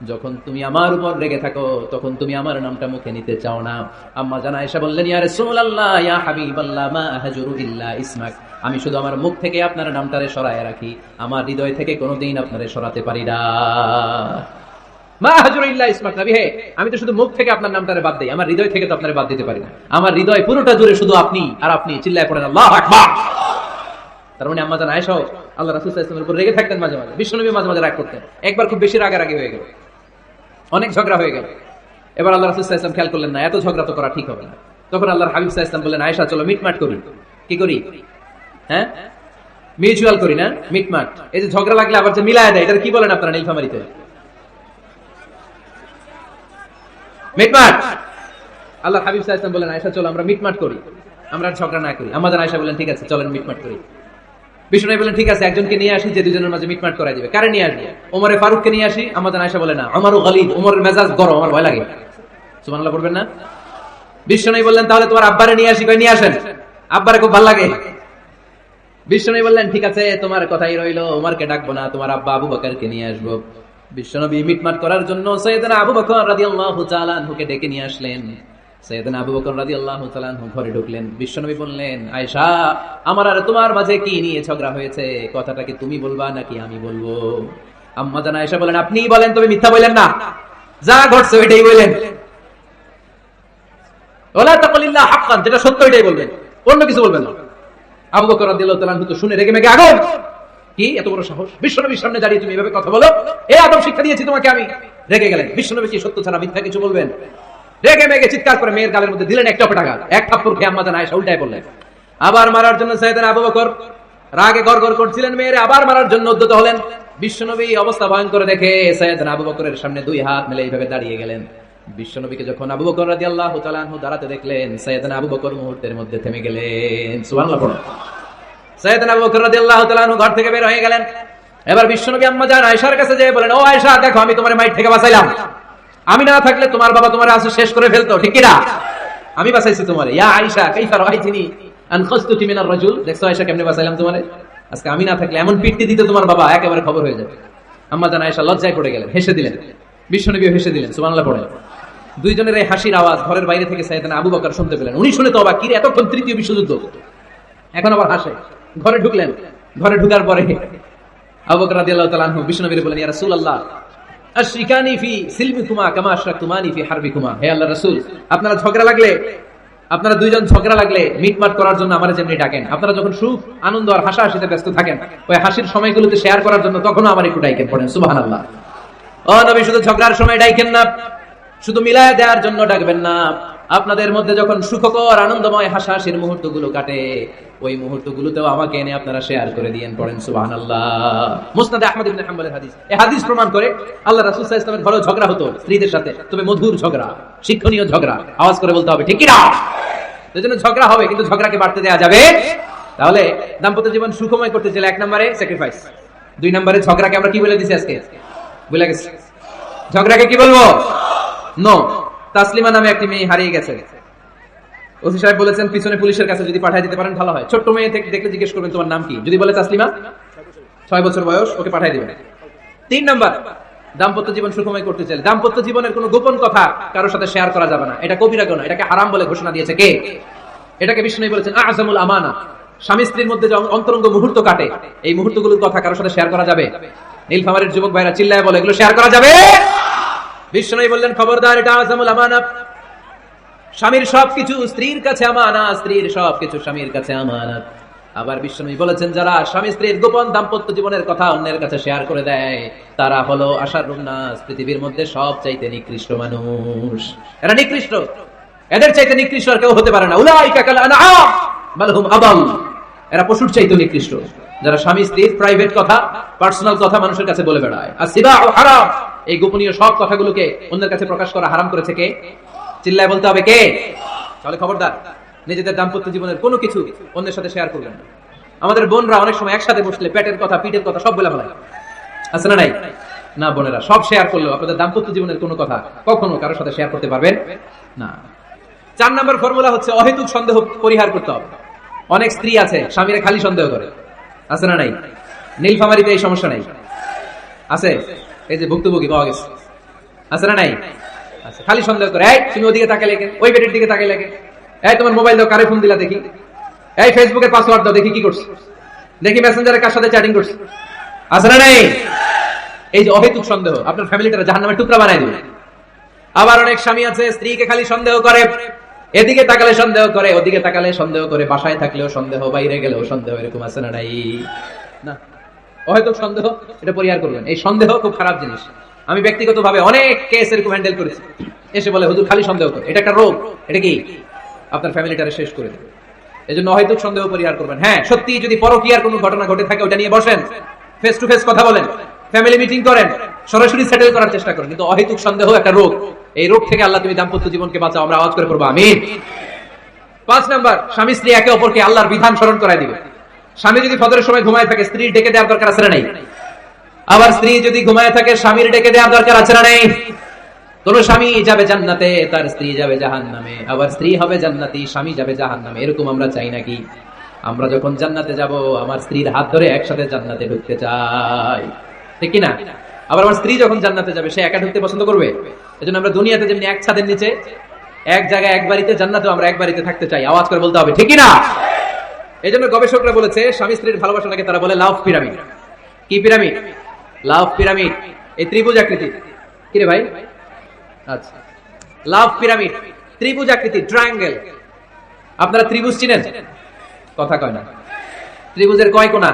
যখন তুমি আমার উপর রেগে থাকো তখন তুমি আমার নামটা মুখে নিতে চাও না। আম্মা জান আয়েশা বললেন, ইয়া রাসূলুল্লাহ, ইয়া হাবিবাল্লাহ, মা আহজুরু ইল্লা ইসমাক, আমি শুধু আমার মুখ থেকে আপনার নামটারে সরায় রাখি, আমার হৃদয় থেকে কোনোদিন আপনারে সরাতে পারি না। মা আহজুরু ইল্লা ইসমাক, নবী হে, আমি তো শুধু মুখ থেকে আপনার নামটারে বাদ দেই, আমার হৃদয় থেকে তো আপনারে বাদ দিতে পারি না। আমার হৃদয় পুরোটা জুড়ে শুধু আপনি আর আপনি। চিল্লায় পড়েন আল্লাহু আকবার। তার মানে আম্মা জান আয়েশা আল্লাহ রাসূল সাল্লাল্লাহু আলাইহি ওয়াসাল্লামের উপর রেগে থাকতেন মাঝে মাঝে। বিশ্বনবী মাঝে মাঝে রাগ করতেন। একবার খুব বেশি রাগারাগি হয়ে গেল, অনেক ঝগড়া হয়ে গেল। এবার আল্লাহ রাসূল সাল্লাল্লাহু আলাইহি ওয়াসাল্লাম খেয়াল করলেন না, এত ঝগড়া তো করা ঠিক হবে না। তখন আল্লাহর হাবিব সাল্লাল্লাহু আলাইহি ওয়াসাল্লাম বললেন, আয়েশা, চলো মিটমাট করি। কি করি? হ্যাঁ, মিউচুয়াল করি না, মিটমাট। এই যে ঝগড়া লাগলে আবার যে মিলায় দেয়, এটা কি বলেন আপনারা নীলফামারীতে? মিটমাট। আল্লাহর হাবিব সাল্লাল্লাহু আলাইহি ওয়াসাল্লাম বললেন, আয়েশা, চলো আমরা মিটমাট করি, আমরা ঝগড়া না করি। আমাদের আয়েশা বললেন, ঠিক আছে, চলেন মিটমাট করি। বিষ্ণু বললেন, ঠিক আছে, একজনকে নিয়ে আসি যে দুজনের মাঝে মিটমাট করাই দিবে। কারে নিয়ে আসবে? ওমরে ফারুককে নিয়ে আসি। আমাদের আয়েশা বলে, না, ওমরও গালিব, ওমরের মেজাজ গরম, আমার ভয় লাগে। সুবহানাল্লাহ পড়বেন না? বিষ্ণু বললেন, তাহলে তোমার আব্বারে নিয়ে আসি। কই, নিয়ে আসেন, আব্বারে খুব ভালো লাগে। বিষ্ণু বললেন, ঠিক আছে, তোমার কথাই রইলো, ওমরকে ডাকবো না, তোমার আব্বা আবু বকরকে নিয়ে আসবো। বিশ্বনবী মিটমাট করার জন্য সাইয়েদনা আবু বকর রাদিয়াল্লাহু তাআলা আনহুকে ডেকে নিয়ে আসলেন। সাইয়েদনা আবু বকর রাদিয়াল্লাহু তাআলা আনহু ঘরে ঢুকলেন। বিশ্বনবী বললেন, আয়েশা, আমার আর তোমার মাঝে কি নিয়ে ঝগড়া হয়েছে? কথাটা কি তুমি বলবা নাকি আমি বলবো? আম্মা জান আয়েশা বলেন, আপনিই বলেন, তবে মিথ্যা বলেন না, যা ঘটছে ওইটাই বলেন। ওয়ালা তাকুলিল্লাহ হাক্কান, যেটা সত্য ওইটাই বলবেন, অন্য কিছু বলবেন না। আবু বকর রাদিয়াল্লাহু তাআলা আনহু তো শুনে রেগে মেগে আগুন। কি এত বড় সাহস, বিশ্বনবীর সামনে দাঁড়িয়ে তুমি এভাবে কথা বলো? এই আদব শিক্ষা দিয়েছি তোমাকে আমি। রেগে গেলেন। বিশ্বনবী কি সত্য ছাড়া মিথ্যা কিছু বলবেন? রেগে মেগে চিৎকার করে মেয়ের গালের মধ্যে দিলেন একটা পেটাঘাত। এক থাপ্পড় খেয়ে আম্মা জান আয়েশা উল্টায় পড়লেন। আবার মারার জন্য সাইয়েদনা আবু বকর রাগে গড়গড় করছিলেন, মেয়েরে আবার মারার জন্য উদ্যত হলেন। বিশ্বনবী অবস্থা ভয়ঙ্কর দেখে সাইয়েদনা আবু বকরের সামনে দুই হাত মেলে এইভাবে দাঁড়িয়ে গেলেন। বিশ্বনবীকে যখন আবু বকর রাদিয়াল্লাহু তাআলা আনহু দাঁড়াতে দেখলেন, সাইয়েদনা আবু বকর মুহূর্তের মধ্যে থেমে গেলেন। সুবহানাল্লাহ পড়ো। সাইয়েদনা আবু বকর রাদিয়াল্লাহু তাআলা আনহু ঘর থেকে বের হয়ে গেলেন। এবার বিশ্বনবী আম্মা জান আয়েশার কাছে যেয়ে বলেন, ও আয়েশা, দেখো আমি তোমার মাইর থেকে বাঁচাইলাম। আমি না থাকলে তোমার বাবা তোমার আসে শেষ করে ফেলতো, ঠিক কি না? আমি বাঁচাইছি তোমারে। ইয়া আয়েশা কাইফা রাআইতিনি আন খাসতুকি মিনার রাজুল। দেখছো আয়েশা কেমনে বাঁচাইলাম তোমারে? আজকে আমি না থাকলে এমন পিটতে দিত তোমার বাবা, একেবারে খবর হয়ে যাবে। আম্মা জান আয়েশা লজ্জায় পড়ে গেলেন, হেসে দিলেন। বিশ্বনবীও হেসে দিলেন। সুবহানাল্লাহ পড়েন। দুইজনের এই হাসির আওয়াজ ঘরের বাইরে থেকে সাইয়েদনা আবু বকর শুনতে পেলেন। উনি শুনে তো অবাক, কি রে, এতক্ষণ তৃতীয় বিশ্বযুদ্ধ, এখন আবার হাসে। ঘরে ঢুকলেন। ঘরে ঢুকার পরে আবু বকর রাদিয়াল্লাহু তাআলা আনহু বিশ্বনবীকে বলেন, ইয়া রাসূলুল্লাহ আশরিকানি ফি সিলমিকুমা কামা আশরাকতুমানি ফি হারবিকুমা। হে আল্লাহর রাসূল, আপনারা ঝগড়া লাগলে, আপনারা দুইজন ঝগড়া লাগলে মিটমাট করার জন্য আমারে যেমনি ডাকেন, আপনারা যখন সুখ আনন্দ আর হাসাহাসিতে ব্যস্ত থাকেন, ওই হাসির সময়গুলোতে শেয়ার করার জন্য তখনও আমার একটু ডাকেন। পড়েন সুবহানাল্লাহ। ও নবী, শুধু ঝগড়ার সময় ডাকেন না, শুধু মিলায় দেওয়ার জন্য ডাকবেন না। আপনাদের মধ্যে যখন সুখকর আনন্দময় হাসাহাসির মুহূর্তগুলো কাটে, ওই মুহূর্তগুলোতেও আমাকে এনে আপনারা শেয়ার করে দিয়েন। পড়েন সুবহানাল্লাহ। মুসনাদে আহমদ ইবনে হাম্বলের হাদিস। এই হাদিস প্রমাণ করে আল্লাহ রাসূল সাল্লাল্লাহু আলাইহি ওয়াসাল্লামের ঘরে ঝগড়া হতো স্ত্রীদের সাথে, তবে মধুর ঝগড়া, শিক্ষণীয় ঝগড়া। আওয়াজ করে বলতে হবে, ঠিক কি না? এজন্য ঝগড়া হবে, কিন্তু ঝগড়াকে বাড়তে দেওয়া যাবে। তাহলে দাম্পত্য জীবন সুখময় করতে চাইলে 1 নম্বরে স্যাক্রিফাইস, 2 নম্বরে ঝগড়াকে আমরা কি বলে দিছি আজকে? ভুলে গেছি। ঝগড়াকে কি বলবো? নো। তাসলিমা নামে একটি মেয়ে হারিয়ে গেছে। ওসি সাহেব বলেছেন পিছনে পুলিশের কাছে যদি পাঠিয়ে দিতে পারেন ভালো হয়। ছোট্ট মেয়ে দেখলে জিজ্ঞেস করবেন তোমার নাম কি, যদি বলে তাসলিমা, 6 বছর বয়স, ওকে পাঠিয়ে দিবেন। 3 নাম্বার, দাম্পত্য জীবন সুখময় করতে চাইলে দাম্পত্য জীবনের কোনো গোপন কথা কারোর সাথে শেয়ার করা যাবে না। এটা কবিরা গুনাহ, এটাকে হারাম বলে ঘোষণা দিয়েছে কে? এটাকে বিষ্ণু বলেছেন আযমুল আমানা। স্বামী স্ত্রীর মধ্যে যে অন্তরঙ্গ মুহূর্ত কাটে, এই মুহূর্তগুলোর কথা কারোর সাথে শেয়ার করা যাবে? নীলফামারীর যুবক ভাইরা চিল্লায় বলে, এগুলো শেয়ার করা যাবে? বিষ্ণু বললেন, খবরদার, এটা আযমুল আমানা। স্বামীর সবকিছু স্ত্রীর কাছে আমানত, স্ত্রীর সবকিছু স্বামীর কাছে আমানত। আবার বিশ্বনবী বলেছেন, যারা স্বামী স্ত্রীর গোপন দাম্পত্য জীবনের কথা অন্যের কাছে শেয়ার করে দেয়, তারা হলো আশারুন নাস, পৃথিবীর মধ্যে সবচাইতে নিকৃষ্ট মানুষ। এরা নিকৃষ্ট, এদের চাইতে নিকৃষ্ট আর কেউ হতে পারে না। উলাইকা কাল আনআম বাল হুম আদাল। এরা পশুর চাইতে নিকৃষ্ট, যারা স্বামী স্ত্রীর প্রাইভেট কথা, পার্সোনাল কথা মানুষের কাছে বলে বেড়ায়। আর সিবাউ হারাম, এই গোপনীয় সব কথাগুলোকে অন্যের কাছে প্রকাশ করা হারাম করেছে কে? চিল্লায় বলতে হবে কে? তাহলে খবরদার, নিজেদের দাম্পত্য জীবনের কোনো কিছু অন্যের সাথে শেয়ার করবেন না। আমাদের বোনরা অনেক সময় একসাথে বসলে পেটের কথা, পিঠের কথা সব বলে ফেলায়, আছে না নাই? না, বোনেরা সব শেয়ার করলেও আপনাদের দাম্পত্য জীবনের কোনো কথা কখনো কারোর সাথে শেয়ার করতে পারবেন না। 4 নম্বর ফর্মুলা হচ্ছে অহেতুক সন্দেহ পরিহার করতে হবে। অনেক স্ত্রী আছে স্বামীরে খালি সন্দেহ করে, আছে না নাই? নীলফামারীতে এই সমস্যা নাই, আছে? এই যে ভুক্তভোগী পাওয়া গেছে, আছে না নাই? আচ্ছা, খালি সন্দেহ করে, এই তুমি ওদিকে তাকালে কেন, ওই বেটের দিকে তাকালে কেন, এই তোমার মোবাইল দাও, কারে ফোন দিলা দেখি, এই ফেসবুকের পাসওয়ার্ড দাও দেখি কি করছে, দেখি মেসেঞ্জারে কার সাথে চ্যাটিং করছে, আছে না নাই? এই যে অহেতুক সন্দেহ আপনার ফ্যামিলিটারে জাহান্নামের টুকরা বানায় দিবে। আবার অনেক স্বামী আছে স্ত্রীকে খালি সন্দেহ করে, এদিকে তাকালে সন্দেহ করে, ওদিকে তাকালে সন্দেহ করে, বাসায় থাকলেও সন্দেহ, বাইরে গেলেও সন্দেহ, এরকম আছে না নাই? না, অহেতুক সন্দেহ এটা পরিহার করবেন। এই সন্দেহ খুব খারাপ জিনিস। আমি ব্যক্তিগতভাবে অনেক কেস এরকম হ্যান্ডেল করেছি। এসে বলে হুজুর খালি সন্দেহ করে, এটা একটা রোগ, এটা কি আপনার ফ্যামিলিটারে শেষ করে দেবে। এই জন্য অহেতুক সন্দেহ পরিহার করবেন। হ্যাঁ, সত্যি যদি পরকীয়ার কোনো ঘটনা ঘটে থাকে ওটা নিয়ে বসেন, ফেস টু ফেস কথা বলেন, ফ্যামিলি মিটিং করেন, সরাসরি সেটেল করার চেষ্টা করেন। কিন্তু অহেতুক সন্দেহ একটা রোগ, এই রোগ থেকে আল্লাহ তুমি দাম্পত্য জীবনকে বাঁচাও, আমরা আওয়াজ করে পড়বো আমিন। 5 নাম্বার, স্বামী স্ত্রী একে অপরকে আল্লাহর বিধান স্মরণ করায় দিবে। স্বামী যদি ফজরের সময় ঘুমায় থাকে, স্ত্রী ডেকে দেওয়ার দরকার আছে না নাই? আবার স্ত্রী যদি ঘুমায় থাকে, স্বামীর ডেকে দেওয়ার দরকার আছে না নাই? কোন স্বামী যাবে জান্নাতে, তার স্ত্রী যাবে জাহান্নামে, আবার স্ত্রী হবে জান্নাতি, স্বামী যাবে জাহান্নামে, এরকম আমরা চাই নাকি? আমরা যখন জান্নাতে যাব, আমার স্ত্রীর হাত ধরে একসাথে জান্নাতে ঢুকতে চাই, ঠিক কিনা? আবার আমার স্ত্রী যখন জান্নাতে যাবে, সে একা ঢুকতে পছন্দ করবে? এজন্য আমরা দুনিয়াতে যেমনি এক ছাদের নিচে, এক জায়গায় এক বাড়িতে, জান্নাতেও আমরা এক বাড়িতে থাকতে চাই। আওয়াজ করে বলতে হবে ঠিক কিনা? এই জন্য গবেষকরা বলেছে স্বামী স্ত্রীর ভালোবাসাটাকে তারা বলে লাভ পিরামিড। কি পিরামিড? লাভ পিরামিড। এই ত্রিভুজ আকৃতি, কি রে ভাই? আচ্ছা, লাভ পিরামিড, ত্রিভুজ আকৃতি, ট্রায়াঙ্গেল। আপনারা ত্রিভুজ চিনেন? কথা কয় না। ত্রিভুজের কয় কোণা?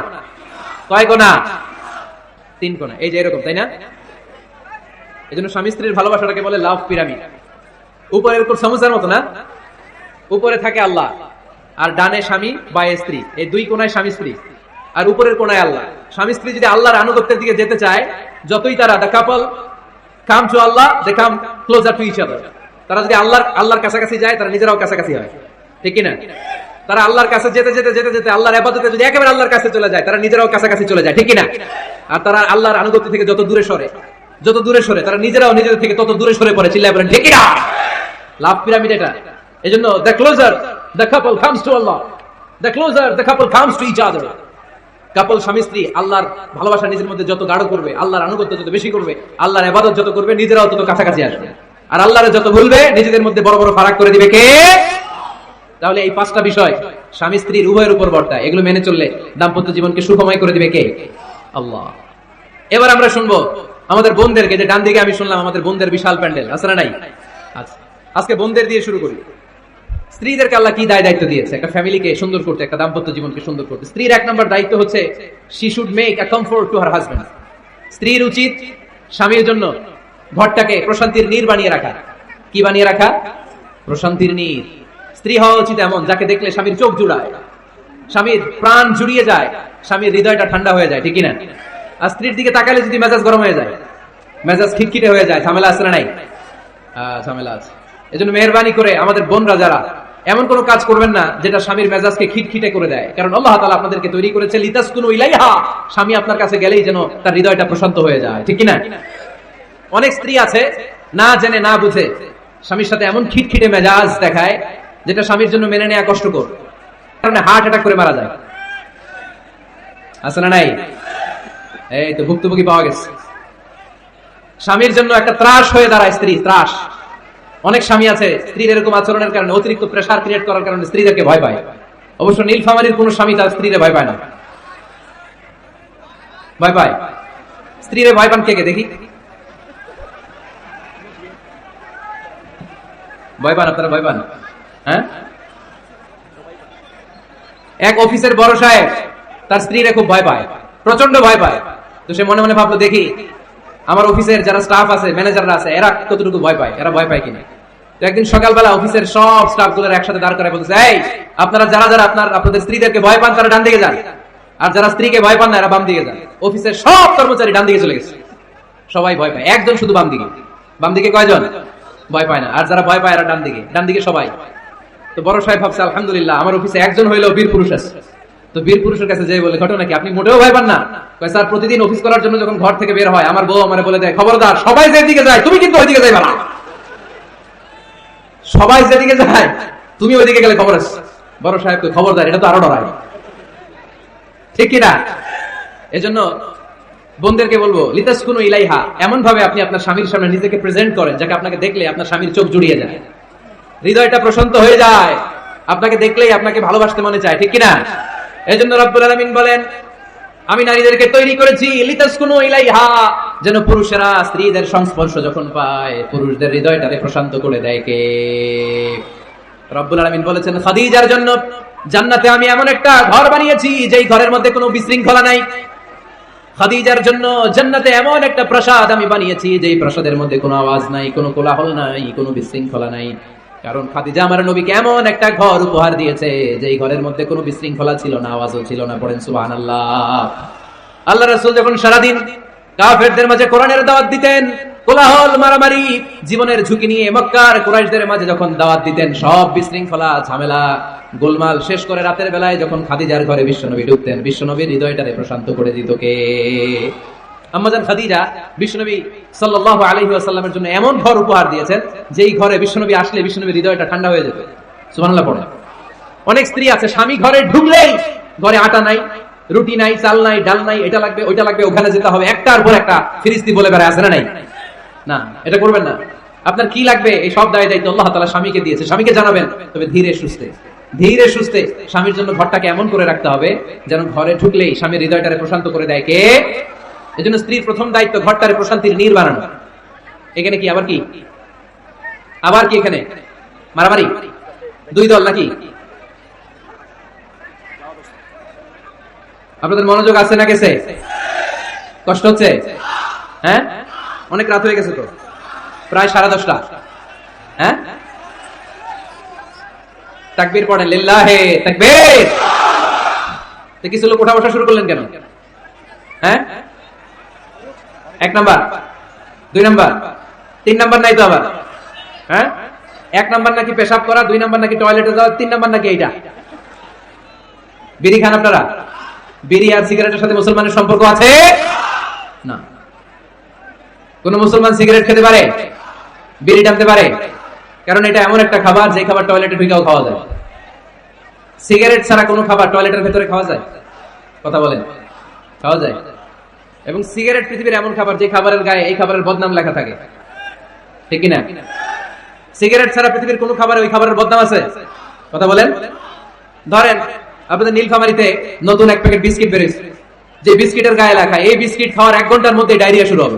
কয় কোণা? 3 কোণা। এই যে এরকম, তাই না? এই জন্য স্বামী স্ত্রীর ভালোবাসাটাকে বলে লাভ পিরামিড। উপরের উপর সমুচার মতো না, উপরে থাকে আল্লাহ, আর ডানে স্বামী বায়ে স্ত্রী, এই দুই কোণায় স্বামী স্ত্রী, আর উপরের কোণায় আল্লাহ। স্বামী স্ত্রী যদি আল্লাহর আনুগত্যের দিকে যেতে চায়, যতই তারা the couple come to Allah, they come closer to each other. তারা যদি আল্লাহর কাছাকাছি যায়, তারা নিজেরাও কাছাকাছি হয়, ঠিক কিনা? তারা আল্লাহর কাছে যেতে যেতে যেতে যেতে আল্লাহর ইবাদতে যদি একেবারে আল্লাহর কাছে চলে যায়, তারা নিজেরাও কাছাকাছি চলে যায়, ঠিক কিনা? আর তারা আল্লাহর আনুগত্য থেকে যত দূরে সরে তারা নিজেরাও নিজেদের থেকে তত দূরে সরে পড়ে। চিল্লায় বলেন ঠিক কিনা? লাভ পিরামিড এটা। এজন্য the closer the couple comes to Allah, the closer the couple comes to each other. Couple স্বামী স্ত্রী আল্লাহর ভালোবাসা নিজের মধ্যে যত গাঢ় করবে, আল্লাহর আনুগত্য যত বেশি করবে, আল্লাহর ইবাদত যত করবে, নিজেরাও তত কাছাকাছি আসবে। আর আল্লাহরে যত ভুলবে, নিজেদের মধ্যে বড় বড় ফারাক করে দিবে কে? তাহলে এই পাঁচটা বিষয় স্বামী স্ত্রীর উভয়ের উপর বর্তায়। এগুলো মেনে চললে দাম্পত্য জীবনকে সুখময় করে দিবে কে? আল্লাহ। এবার আমরা শুনবো আমাদের বোনদেরকে, যে ডান দিকে আমি শুনলাম আমাদের বোনদের বিশাল প্যান্ডেল আছে না নাই? আচ্ছা, আজকে বোনদের দিয়ে শুরু করি। স্ত্রীদেরকে আল্লাহ কি দায়িত্ব দিয়েছে একটা ফ্যামিলিকে সুন্দর করতে, একটা দাম্পত্য জীবনকে সুন্দর করতে? স্ত্রীর এক নম্বর দায়িত্ব হচ্ছে she should make a comfort to her husband. স্ত্রীর উচিত স্বামীর জন্য ঘরটাকে প্রশান্তির নীড় বানিয়ে রাখা। কি বানিয়ে রাখা? প্রশান্তির নীড়। স্ত্রী হওয়া উচিত এমন, যাকে দেখলে স্বামীর চোখ জুড়ায়, স্বামীর প্রাণ জুড়িয়ে যায়, স্বামীর হৃদয়টা ঠান্ডা হয়ে যায়, ঠিক কিনা? আর স্ত্রীর দিকে তাকালে যদি মেজাজ গরম হয়ে যায়, মেজাজ খিটখিটে হয়ে যায়, ঝামেলা আছে না নাই? ঝামেলা আছে। এজন্য মেহেরবানি করে আমাদের বোনরা যারা, এমন কোন কাজ করবেন না যেটা স্বামীর মেজাজকে খিটখিটে করে দেয়। কারণ আল্লাহ তাআলা আপনাদেরকে তৈরি করেছে লিতাসকুনু ইলাইহা, স্বামী আপনার কাছে গেলেই যেন তার হৃদয়টা প্রশান্ত হয়ে যায়, ঠিক কিনা? অনেক স্ত্রী আছে না জেনে না বুঝে স্বামীর সাথে এমন খিটখিটে মেজাজ দেখায়, যেটা স্বামীর জন্য মেনে নেওয়া কষ্টকর, কারণে হার্ট অ্যাটাক করে মারা যায়। আছে না নাই? এই তো ভুক্তভোগী পাওয়া গেছে। স্বামীর জন্য একটা ত্রাস হয়ে দাঁড়ায় স্ত্রী, ত্রাস। অনেক স্বামী আছে স্ত্রীর এরকম আচরণের কারণে, অতিরিক্ত প্রেসার ক্রিয়েট করার কারণে স্ত্রীদেরকে ভয় পায়। অবশ্য নীলফামারীর কোন স্বামী তার স্ত্রীরে ভয় পায় না? ভয় পায়? স্ত্রীরে ভয় পান কে কে দেখি? ভয় পান আপনারা? ভয় পান? হ্যাঁ, এক অফিসের বড় সাহেব তার স্ত্রীরে খুব ভয় পায়, প্রচন্ড ভয় পায়। তো সে মনে মনে ভাবলো, দেখি আমার অফিসের যারা স্টাফ আছে, ম্যানেজাররা আছে, এরা কতটুকু ভয় পায়, এরা ভয় পায় কিনা। তো একদিন সকালবেলা অফিসের সব স্টাফ গুলো একসাথে দাঁড় করে বলছে, এই আপনারা যারা যারা আপনাদের স্ত্রীদেরকে ভয় পান তারা ডান দিকে যান, আর যারা স্ত্রীকে ভয় পান না এরা বাম দিকে যান। অফিসের সব কর্মচারী ডান দিকে চলে গেছে, সবাই ভয় পায়, একজন শুধু বাম দিকে। বাম দিকে কয়জন ভয় পায় না? আর যারা ভয় পায় এরা ডান দিকে, ডান দিকে সবাই। তো বড় সাহেব ভাবছে, আলহামদুলিল্লাহ আমার অফিসে একজন হইলেও বীর পুরুষ আছে। তো বীর পুরুষের কাছে যেয়ে বলে, ঘটনা কি, আপনি মোটেও ভয় পান না? স্যার, প্রতিদিন অফিস করার জন্য যখন ঘর থেকে বের হয়, আমার বউ আমার বলে দেয়, খবরদার সবাই যেদিকে যায় তুমি কিন্তু ওইদিকে যাইবা না, সবাই যেদিকে যায় তুমি ওইদিকে গেলে খবর আছে। বড় সাহেবকে খবরদার, এটা তো আরো ডরায়, ঠিক কিনা? এজন্য বোনদেরকে বলবো, লিতাসকুনু ইলাইহা, এমন ভাবে আপনি আপনার স্বামীর সামনে নিজেকে প্রেজেন্ট করেন, যাকে আপনাকে দেখলে আপনার স্বামীর চোখ জুড়িয়ে যায়, হৃদয়টা প্রশান্ত হয়ে যায়, আপনাকে দেখলেই আপনাকে ভালোবাসতে মনে চায়, ঠিক কিনা? এজন্য রব্বুল আলামিন বলেন, আমি নারীদেরকে তৈরি করেছি লিতাসকুনু ইলাইহা, যেন পুরুষেরা স্ত্রীদের সংস্পর্শ যখন পায় পুরুষদের হৃদয়টাকে প্রশান্ত করে দেয় কে? রব্বুল আলামিন বলেছেন, খাদিজার জন্য জান্নাতে আমি এমন একটা ঘর বানিয়েছি যেই ঘরের মধ্যে কোনো বিশৃঙ্খলা নাই। খাদিজার জন্য জান্নাতে এমন একটা প্রাসাদ আমি বানিয়েছি যেই প্রাসাদের মধ্যে কোনো আওয়াজ নাই, কোনো কোলাহল নাই, কোনো বিশৃঙ্খলা নাই। কারণ খাদিজা আমার নবীকে এমন একটা ঘর উপহার দিয়েছে যেই ঘরের মধ্যে কোনো বিশৃঙ্খলা ছিল না, আওয়াজও ছিল না। পড়েন সুবহানাল্লাহ। আল্লাহ রাসূল যখন সারাদিন কাফেরদের মাঝে কোরআনের দাওয়াত দিতেন, কোলাহল মারামারি জীবনের ঝুঁকি নিয়ে মক্কার কুরাইশদের মাঝে যখন দাওয়াত দিতেন, সব বিশৃঙ্খলা ঝামেলা গোলমাল শেষ করে রাতের বেলায় যখন খাদিজার ঘরে বিশ্বনবী ঢুকতেন, বিশ্বনবীর হৃদয়টারে প্রশান্ত করে দিত কে? আম্মাজান খাদিজা বিশ্বনবী সাল্লাল্লাহু আলাইহি ওয়াসাল্লামের জন্য এমন ঘর উপহার দিয়েছেন যেই ঘরে বিশ্বনবী আসলে বিশ্বনবীর হৃদয়টা ঠান্ডা হয়ে যেত। সুবহানাল্লাহ পড়ে। অনেক স্ত্রী আছে স্বামী ঘরে ঢুকলেই ঘরে আটা নাই, রুটি নাই, চাল নাই, ডাল নাই, এটা লাগবে ওইটা লাগবে, ওখানে যেতে হবে, একটার পর একটা ফিরিস্তি বলে বেড়ায়, আছে না নাই? না, এটা করবেন না। আপনার কি লাগবে এই সব দায়িত্ব আল্লাহ তাআলা স্বামীকে দিয়েছে, স্বামীকে জানাবেন। তবে ধীরে সুস্থে স্বামীর জন্য ঘরটাকে এমন করে রাখতে হবে যেন ঘরে ঢুকলেই স্বামীর হৃদয়টারে প্রশান্ত করে দেয় কে? এজন্য স্ত্রীর প্রথম দায়িত্ব ঘরটারে প্রশান্তির নীড় বানানো। এখানে কি আবার কি এখানে মারামারি? দুই দল নাকি? আপনাদের মনোযোগ আছে না গেছে? কষ্ট হচ্ছে? হ্যাঁ, অনেক রাত হয়ে গেছে তো, প্রায় 10:30। হ্যাঁ, তাকবীর পড়েন, লিল্লাহে তাকবীর। তো কিছু লোক উঠা বসা শুরু করলেন কেন? হ্যাঁ, 1 নাম্বার, 2 নাম্বার, 3 নাম্বার নাই তো আবার? হ্যাঁ, 1 নাম্বার নাকি পেশাব করা, 2 নাম্বার নাকি টয়লেটে যাওয়া, 3 নাম্বার নাকি এইটা। বিড়ি খান আপনারা? বিড়ি আর সিগারেটের সাথে মুসলমানের সম্পর্ক আছে না। কোন মুসলমান সিগারেট খেতে পারে, বিড়ি টানতে পারে? কারণ এটা এমন একটা খাবার যে খাবার টয়লেটে ঢুকেও খাওয়া যায়। সিগারেট ছাড়া কোনো খাবার টয়লেটের ভেতরে খাওয়া যায়? কথা বলেন, খাওয়া যায়? এবং সিগারেট পৃথিবীর এমন খাবার যে খাবারের গায়ে এই খাবারের বদনাম লেখা থাকে, ঠিক কিনা? সিগারেট ছাড়া পৃথিবীর কোন খাবারে ওই খাবারের বদনাম আছে? কথা বলেন। ধরেন আপনাদের নীলফামারীতে নতুন এক প্যাকেট বিস্কিট বেরিয়েছে, যে বিস্কিটের গায়ে লেখা এই বিস্কিট খাওয়ার 1 ঘন্টার মধ্যে ডায়রিয়া শুরু হবে।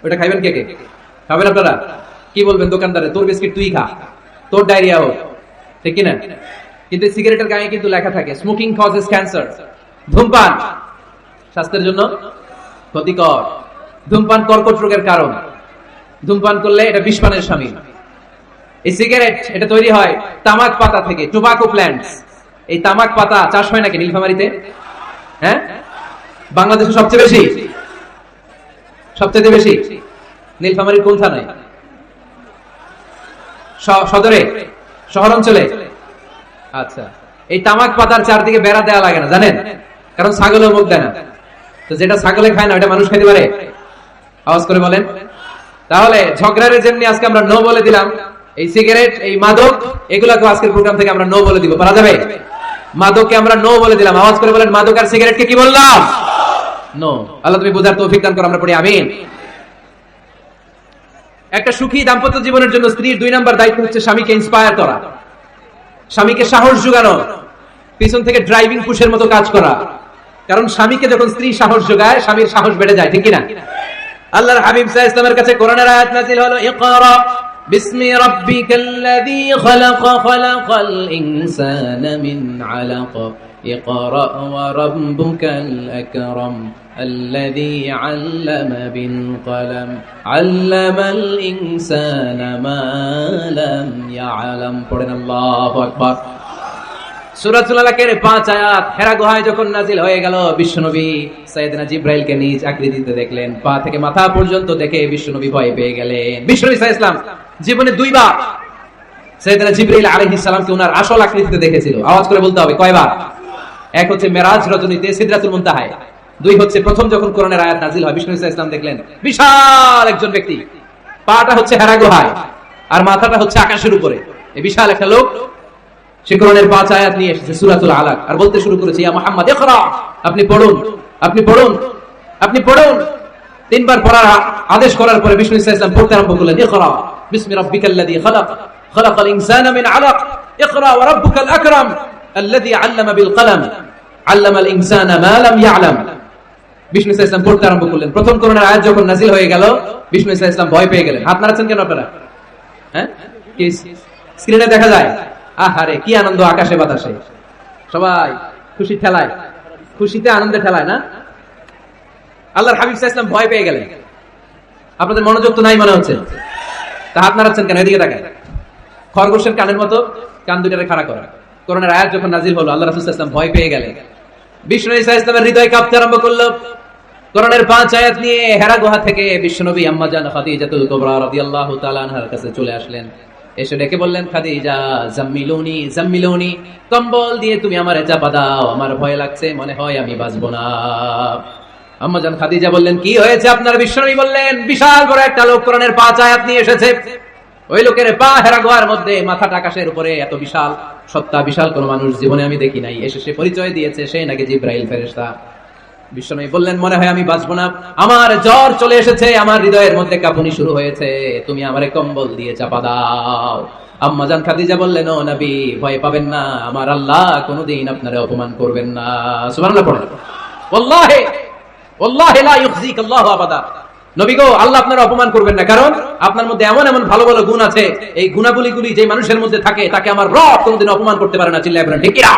ওটা খাইবেন কে কে? খাবেন আপনারা? কি বলবেন দোকানদারে, তোর বিস্কিট তুই খা, তোর ডায়রিয়া হোক, ঠিক কিনা? কিন্তু সিগারেটের গায়ে কিন্তু লেখা থাকে স্মোকিং কজেস ক্যান্সার, ধূমপান স্বাস্থ্যের জন্য ক্ষতিকর, ধূমপান কর্কট রোগের কারণ, ধূমপান করলে এটা বিষপানের শামিল। এই সিগারেট এটা তৈরি হয় তামাক পাতা থেকে, টোবাকো প্ল্যান্টস। এই তামাক পাতা চাষ হয় নাকি নীলফামারীতে? হ্যাঁ, বাংলাদেশে সবচেয়ে বেশি, সবচেয়ে বেশি নীলফামারীর কোন থানায়? সদরে, শহর অঞ্চলে? আচ্ছা, এই তামাক পাতার চারদিকে বেড়া দেওয়া লাগে না জানেন? কারণ ছাগলেও মুখ দেয় না। তো যেটা ছাগলে খায় না ওটা মানুষ খেতে পারে? আওয়াজ করে বলেন। তাহলে ঝগড়ারে যেমনি আজকে আমরা নো বলে দিলাম, এই সিগারেট, এই মাদক, এগুলাকে আজকের প্রোগ্রাম থেকে আমরা নো বলে দিব। পারা যাবে? মাদককে আমরা নো বলে দিলাম। আওয়াজ করে বলেন, মাদক আর সিগারেটকে কি বললাম? নো। আল্লাহ তুমি বোঝার তৌফিক দান করো, আমরা পড়ি আমিন। একটা সুখী দাম্পত্য জীবনের জন্য স্ত্রীর 2 নাম্বার দায়িত্ব হচ্ছে স্বামীকে ইন্সপায়ার করা, স্বামীকে সাহস যোগানো, পিছন থেকে ড্রাইভিং পুশের মতো কাজ করা। কারণ স্বামীকে যখন স্ত্রী সাহস যোগায়, স্বামীর সাহস বেড়ে যায়, ঠিক কিনা? আল্লাহর হাবিব সাল্লাল্লাহু আলাইহি ওয়াসাল্লামের কাছে কোরআনের আয়াত নাযিল হলো, ইকরা বিসমি রাব্বিকাল্লাযী খালাক, খালাকাল ইনসানা মিন আলাক, ইকরা ওয়া রাব্বুকাল আকরাম, الذي علم بالقلم علم الإنسان ما لم يعلم। পড়েন আল্লাহু আকবার। সূরাতুল আলাকের 5 আয়াত হেরা গুহায় যখন নাজিল হয়ে গেল, বিশ্বনবী সাইয়েদনা জিবরাইলকে নিজ আকৃতিতে দেখলেন, পা থেকে মাথা পর্যন্ত দেখে বিশ্বনবী ভয় পেয়ে গেলেন। বিশ্বনবী সাল্লাল্লাহু আলাইহি ওয়াসাল্লাম জীবনে 2 বার সাইয়েদনা জিবরাইল আলাইহিস সালামকে ওনার আসল আকৃতিতে দেখেছিল। আওয়াজ করে বলতে হবে কয়বার? এক হচ্ছে মেরাজ রজনীতে সিদরাতুল মুনতাহায়, 2 হচ্ছে প্রথম যখন কোরআনের আয়াত নাজিল হয়, বিষ্ণু সাল্লাল্লাহু আলাইহি ওয়াসাল্লাম দেখলেন বিশাল একজন ব্যক্তি, পাটা হচ্ছে হেরা গুহায় আর মাথাটা হচ্ছে আকাশের উপরে। এই বিশাল একটা লোক সে কোরআনের 5 আয়াত নিয়ে এসেছে সূরাতুল আলাক, আর বলতে শুরু করেছে, ইয়া মুহাম্মদ ইকরা, আপনি পড়ুন, আপনি পড়ুন, আপনি পড়ুন। 3 বার পড়ার আদেশ করার পরে বিষ্ণু সাল্লাল্লাহু আলাইহি ওয়াসাল্লাম পড়তে আরম্ভ করলেন, ইকরা বিসমি রাব্বিকাল্লাযী খালাক, খালাকাল ইনসানা মিন আলাক, ইকরা ওয়া রাব্বুকাল আকরাম, আল্লাযী আল্লামা বিল কলম, আল্লামাল ইনসানা মা লাম ইয়ালাম। বিষ্ণু সাল্লাল্লাহু আলাইহি ওয়াসাল্লাম পড়তে আরম্ভ করলেন। প্রথম কোরআনের আয়াত যখন নাজিল হয়ে গেল, বিষ্ণু সাল্লাল্লাহু আলাইহি ওয়াসাল্লাম ভয় পেয়ে গেলেন। হাত নাড়াচ্ছেন কেন আপনারা? হ্যাঁ, কি স্ক্রিনে দেখা যায়? আহারে কি আনন্দ আকাশে বাতাসে, সবাই খুশি ঠেলায়, খুশিতে আনন্দে ঠেলায় না? আল্লাহর হাবিব সাল্লাল্লাহু আলাইহি ওয়াসাল্লাম ভয় পেয়ে গেলেন। আপনাদের মনোযোগ তো নাই মনে হচ্ছে, তা হাত নাড়াচ্ছেন কেন? এদিকে তাকান। খরগোশের কানের মতো কান দুটারে খাড়া করা। কোরআনের আয়াত যখন নাজিল হলো, আল্লাহ রাসূল সাল্লাল্লাহু আলাইহি ওয়াসাল্লাম ভয় পেয়ে গেলেন। বিষ্ণু সাল্লাল্লাহু আলাইহি ওয়াসাল্লামের হৃদয় কাঁপতে আরম্ভ করলো। কোরআনের 5 আয়াত নিয়ে হেরা গুহা থেকে বিশ্বনবী আম্মা জান খাদিজাতুল কুবরা রাদিয়াল্লাহু তাআলা আনহার কাছে চলে আসলেন। এসে ডেকে বললেন, খাদিজা জাম্মিলুনি জাম্মিলুনি, কম্বল দিয়ে তুমি আমারে চাপা দাও, আমার ভয় লাগছে, মনে হয় আমি বাঁচবো না। আম্মা জান খাদিজা বললেন, কি হয়েছে আপনার? বিশ্বনবী বললেন, বিশাল বড় একটা লোক কোরআনের 5 আয়াত নিয়ে এসেছে। ওই লোকের পা হেরা গুহার মধ্যে, মাথাটা আকাশের উপরে, এত বিশাল সত্তা, বিশাল কোন মানুষ জীবনে আমি দেখি নাই। এসে সে পরিচয় দিয়েছে সে নাকি জিবরাইল ফেরেশতা। বিশ্বনবী বললেন, মনে হয় আমি বাঁচবো না, আমার জ্বর চলে এসেছে, আমার হৃদয়ের মধ্যে কাঁপুনি শুরু হয়েছে, তুমি আমারে কম্বল দিয়ে চাপা দাও। আম্মা জান খাদিজা বললেন, ও নবী ভয় পাবেন না, আমার আল্লাহ কোনোদিন আপনারে অপমান করবেন না। সুবহানাল্লাহ পড়েন। ওয়াল্লাহি ওয়াল্লাহি লা ইউখজিক আল্লাহু আবাদা। নবী গো, আল্লাহ আপনার অপমান করবেন না, কারণ আপনার মধ্যে এমন এমন ভালো ভালো গুণ আছে, এই গুণাবলীগুলি যে মানুষের মধ্যে থাকে তাকে আমার রব কোনোদিন অপমান করতে পারে না। চিল্লায়ে বলেন ঠিক কি না?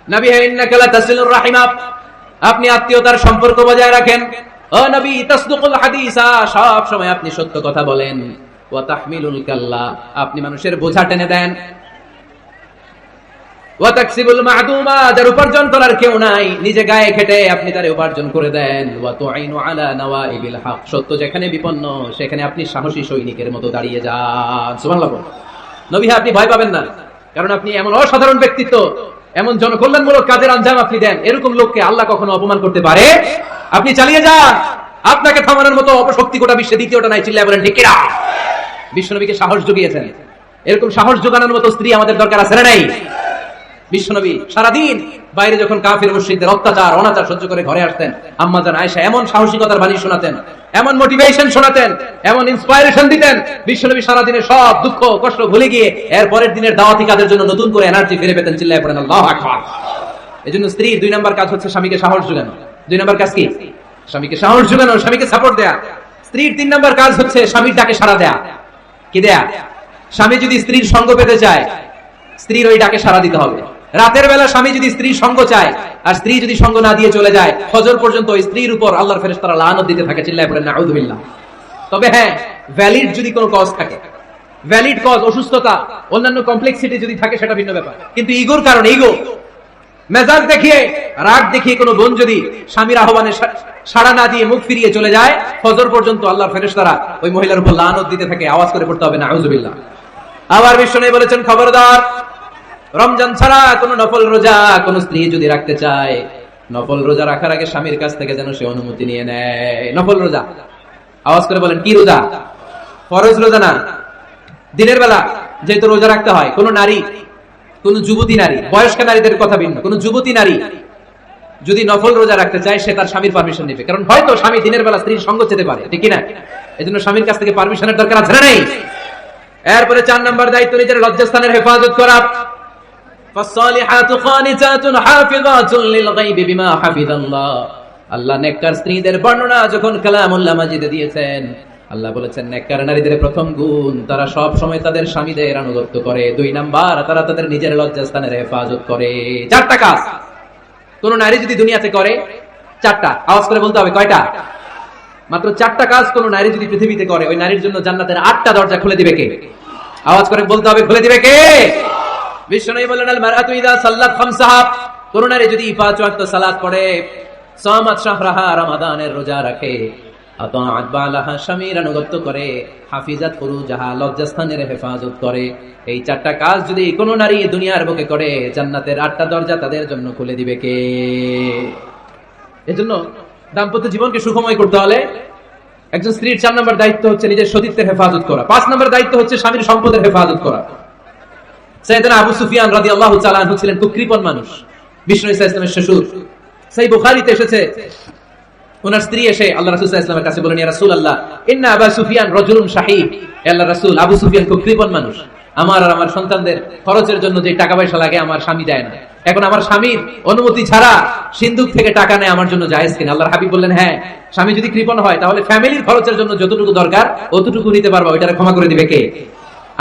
নবী হে, ইন্নাকা লা তাসিলুর রাহিমা, আপনি আত্মীয়তার সম্পর্ক বজায় রাখেন। ও নবী, তাসদুকুল হাদিসা, সব সময় আপনি সত্য কথা বলেন। ওয়া তাহমিলুল কাল্লা, আপনি মানুষের বোঝা টেনে দেন। ওয়া তাকসিবুল মা'দুমা, যার উপার্জন করার কেউ নাই, নিজে গায়ে খেটে আপনি তারে উপার্জন করে দেন। ওয়া তু'ইনু আলা নাওয়াইবিল হক, সত্য যেখানে বিপন্ন সেখানে আপনি সাহসী সৈনিকের মতো দাঁড়িয়ে যান। সুবহানাল্লাহ। নবী, আপনি ভয় পাবেন না, কারণ আপনি এমন অসাধারণ ব্যক্তিত্ব, এমন জনকল্যাণমূলক কাজের আঞ্জাম আপনি দেন, এরকম লোককে আল্লাহ কখনো অপমান করতে পারে? আপনি চালিয়ে যান, আপনাকে থামানোর মতো অপশক্তি গোটা বিশ্বে দ্বিতীয়টা নাই। চিল্লায় বলেন ঠিক কিনা? বিশ্বনবীকে সাহস জুগিয়েছেন, এরকম সাহস জোগানোর মতো স্ত্রী আমাদের দরকার আছে না নাই? বিশ্বনবী সারাদিন বাইরে যখন কাফির মুশরিকদের অত্যাচার অনাচার সহ্য করে ঘরে আসতেন, আম্মা জান আয়েশা এমন সাহসিকতার বাণী শোনাতেন, এমন মোটিভেশন শোনাতেন, এমন ইন্সপাইরেশন দিতেন, বিশ্বনবী সারাদিনের সব দুঃখ কষ্ট ভুলে গিয়ে এর পরের দিনের দাওয়াতি কাজের জন্য নতুন করে এনার্জি ফিরে পেতেন। চিল্লায় পড়েন আল্লাহু আকবার। এজন্য স্ত্রীর 2 নাম্বার কাজ হচ্ছে স্বামীকে সাহস জোগানো। 2 নাম্বার কাজ কি? স্বামীকে সাহস জোগানো, স্বামীকে সাপোর্ট দেয়া। স্ত্রীর 3 নাম্বার কাজ হচ্ছে স্বামীর ডাকে সাড়া দেয়া। কি দেয়া? স্বামী যদি স্ত্রীর সঙ্গ পেতে চায়, স্ত্রীর ওই ডাকে সাড়া দিতে হবে। রাতের বেলা স্বামী যদি স্ত্রীর সঙ্গ চায় আর স্ত্রী যদি সঙ্গ না দিয়ে চলে যায়, ফজর পর্যন্ত ওই স্ত্রীর উপর আল্লাহর ফেরেশতারা লানত দিতে থাকে। চিল্লায় পড়েন নাউযুবিল্লাহ। তবে হ্যাঁ, ভ্যালিড যদি কোনো কজ থাকে, ভ্যালিড কজ, অসুস্থতা, অন্যান্য কমপ্লেক্সিটি যদি থাকে সেটা ভিন্ন ব্যাপার। কিন্তু ইগোর কারণে, ইগো, মেজাজ দেখিয়ে, রাগ দেখিয়ে কোনো বোন যদি স্বামীর আহ্বানে সাড়া না দিয়ে মুখ ফিরিয়ে চলে যায়, ফজর পর্যন্ত আল্লাহর ফেরেশতারা ওই মহিলার উপর লানত দিতে থাকে। আওয়াজ করে পড়তে হবে নাউযুবিল্লাহ। আবার বিশ্বনবী বলেছেন, খবরদার, রমজান ছাড়া কোন নফল রোজা কোন স্ত্রী যদি রাখতে চায়, নফল রোজা রাখার আগে স্বামীর কাছ থেকে যেন সে অনুমতি নিয়ে নেয়। নফল রোজা, আওয়াজ করে বলেন কি রোজা? ফরজ রোজা না। দিনের বেলা যেহেতু রোজা রাখতে হয়, কোন নারী, কোন যুবতী নারী, বয়স্ক নারীদের কথা ভিন্ন, কোন যুবতী নারী যদি নফল রোজা রাখতে চায়, সে তার স্বামীর পারমিশন নেবে। কারণ হয়তো স্বামী দিনের বেলা স্ত্রীর সঙ্গ চেতে পারে, ঠিক কিনা? এজন্য স্বামীর কাছ থেকে পারমিশনের দরকার আছে না নেই? এরপরে 4 নম্বর দায়িত্ব, নিজের লজ্জাস্থানের হেফাজত করা। فالصالحات قانتات حافظات للغيب بما حفظ الله। আল্লাহ নেককার স্ত্রীদের বর্ণনা যখন কালামুল্লাহ মাজিদে দিয়েছেন, আল্লাহ বলেছেন নেককার নারীদের প্রথম গুণ, তারা সব সময় তাদের স্বামীদের আনুগত্য করে। 2 নাম্বার, তারা তাদের নিজের লজ্জাস্থানের হেফাজত করে। 4টা কাজ কোন নারী যদি দুনিয়াতে করে, 4টা, আওয়াজ করে বলতে হবে কয়টা? মাত্র 4টা কাজ কোন নারী যদি পৃথিবীতে করে, ওই নারীর জন্য জান্নাতের 8টা দরজা খুলে দিবে কে? আওয়াজ করে বলতে হবে, খুলে দিবে কে? বিশ্বনবী বলেন, আল মারআতু ইযা সাল্লাত খামসাহা, কোন নারী যদি 5 ওয়াক্ত সালাত পড়ে, সামাত শাহরাহা, রমাদানের রোজা রাখে, আতাআত বালাহা, স্বামীর আনুগত্য করে, হাফিজাত ফুরুজাহা, লজ্জাস্থানের হেফাজত করে, এই 4টা কাজ যদি কোন নারী দুনিয়ার বুকে করে, জান্নাতের 8টা দরজা তাদের জন্য খুলে দিবে কে? এজন্য দাম্পত্য জীবনকে সুখময় করতে হলে একজন স্ত্রীর 4 নম্বর দায়িত্ব হচ্ছে নিজের সতীত্বের হেফাজত করা। 5 নম্বর দায়িত্ব হচ্ছে স্বামীর সম্পদের হেফাজত করা। সাইয়েদনা আবু সুফিয়ান রাদিয়াল্লাহু তাআলা আনহু ছিলেন খুব কৃপণ মানুষ, বিষ্ণু ঈসা ইসলামের শ্বশুর। সহিহ বুখারীতে এসেছে, ওনার স্ত্রী এসে আল্লাহ রাসূল সাল্লাল্লাহু আলাইহি ওয়াসাল্লামের কাছে বলেন, ইয়া রাসূলুল্লাহ, ইন্না আবু সুফিয়ান রাজুলুন শাহীহ। আল্লাহর রাসূল, আবু সুফিয়ান খুব কৃপণ মানুষ, আমার আর আমার সন্তানদের খরচের জন্য যে টাকা পয়সা লাগে আমার স্বামী দেয় না। এখন আমার স্বামীর অনুমতি ছাড়া সিন্ধুক থেকে টাকা নেয় আমার জন্য জায়েজ কিনা? আল্লাহর হাবিব বললেন, হ্যাঁ, স্বামী যদি কৃপণ হয় তাহলে ফ্যামিলির খরচের জন্য যতটুকু দরকার অতটুকু নিতে পারবা, ওইটারে ক্ষমা করে দিবে কে?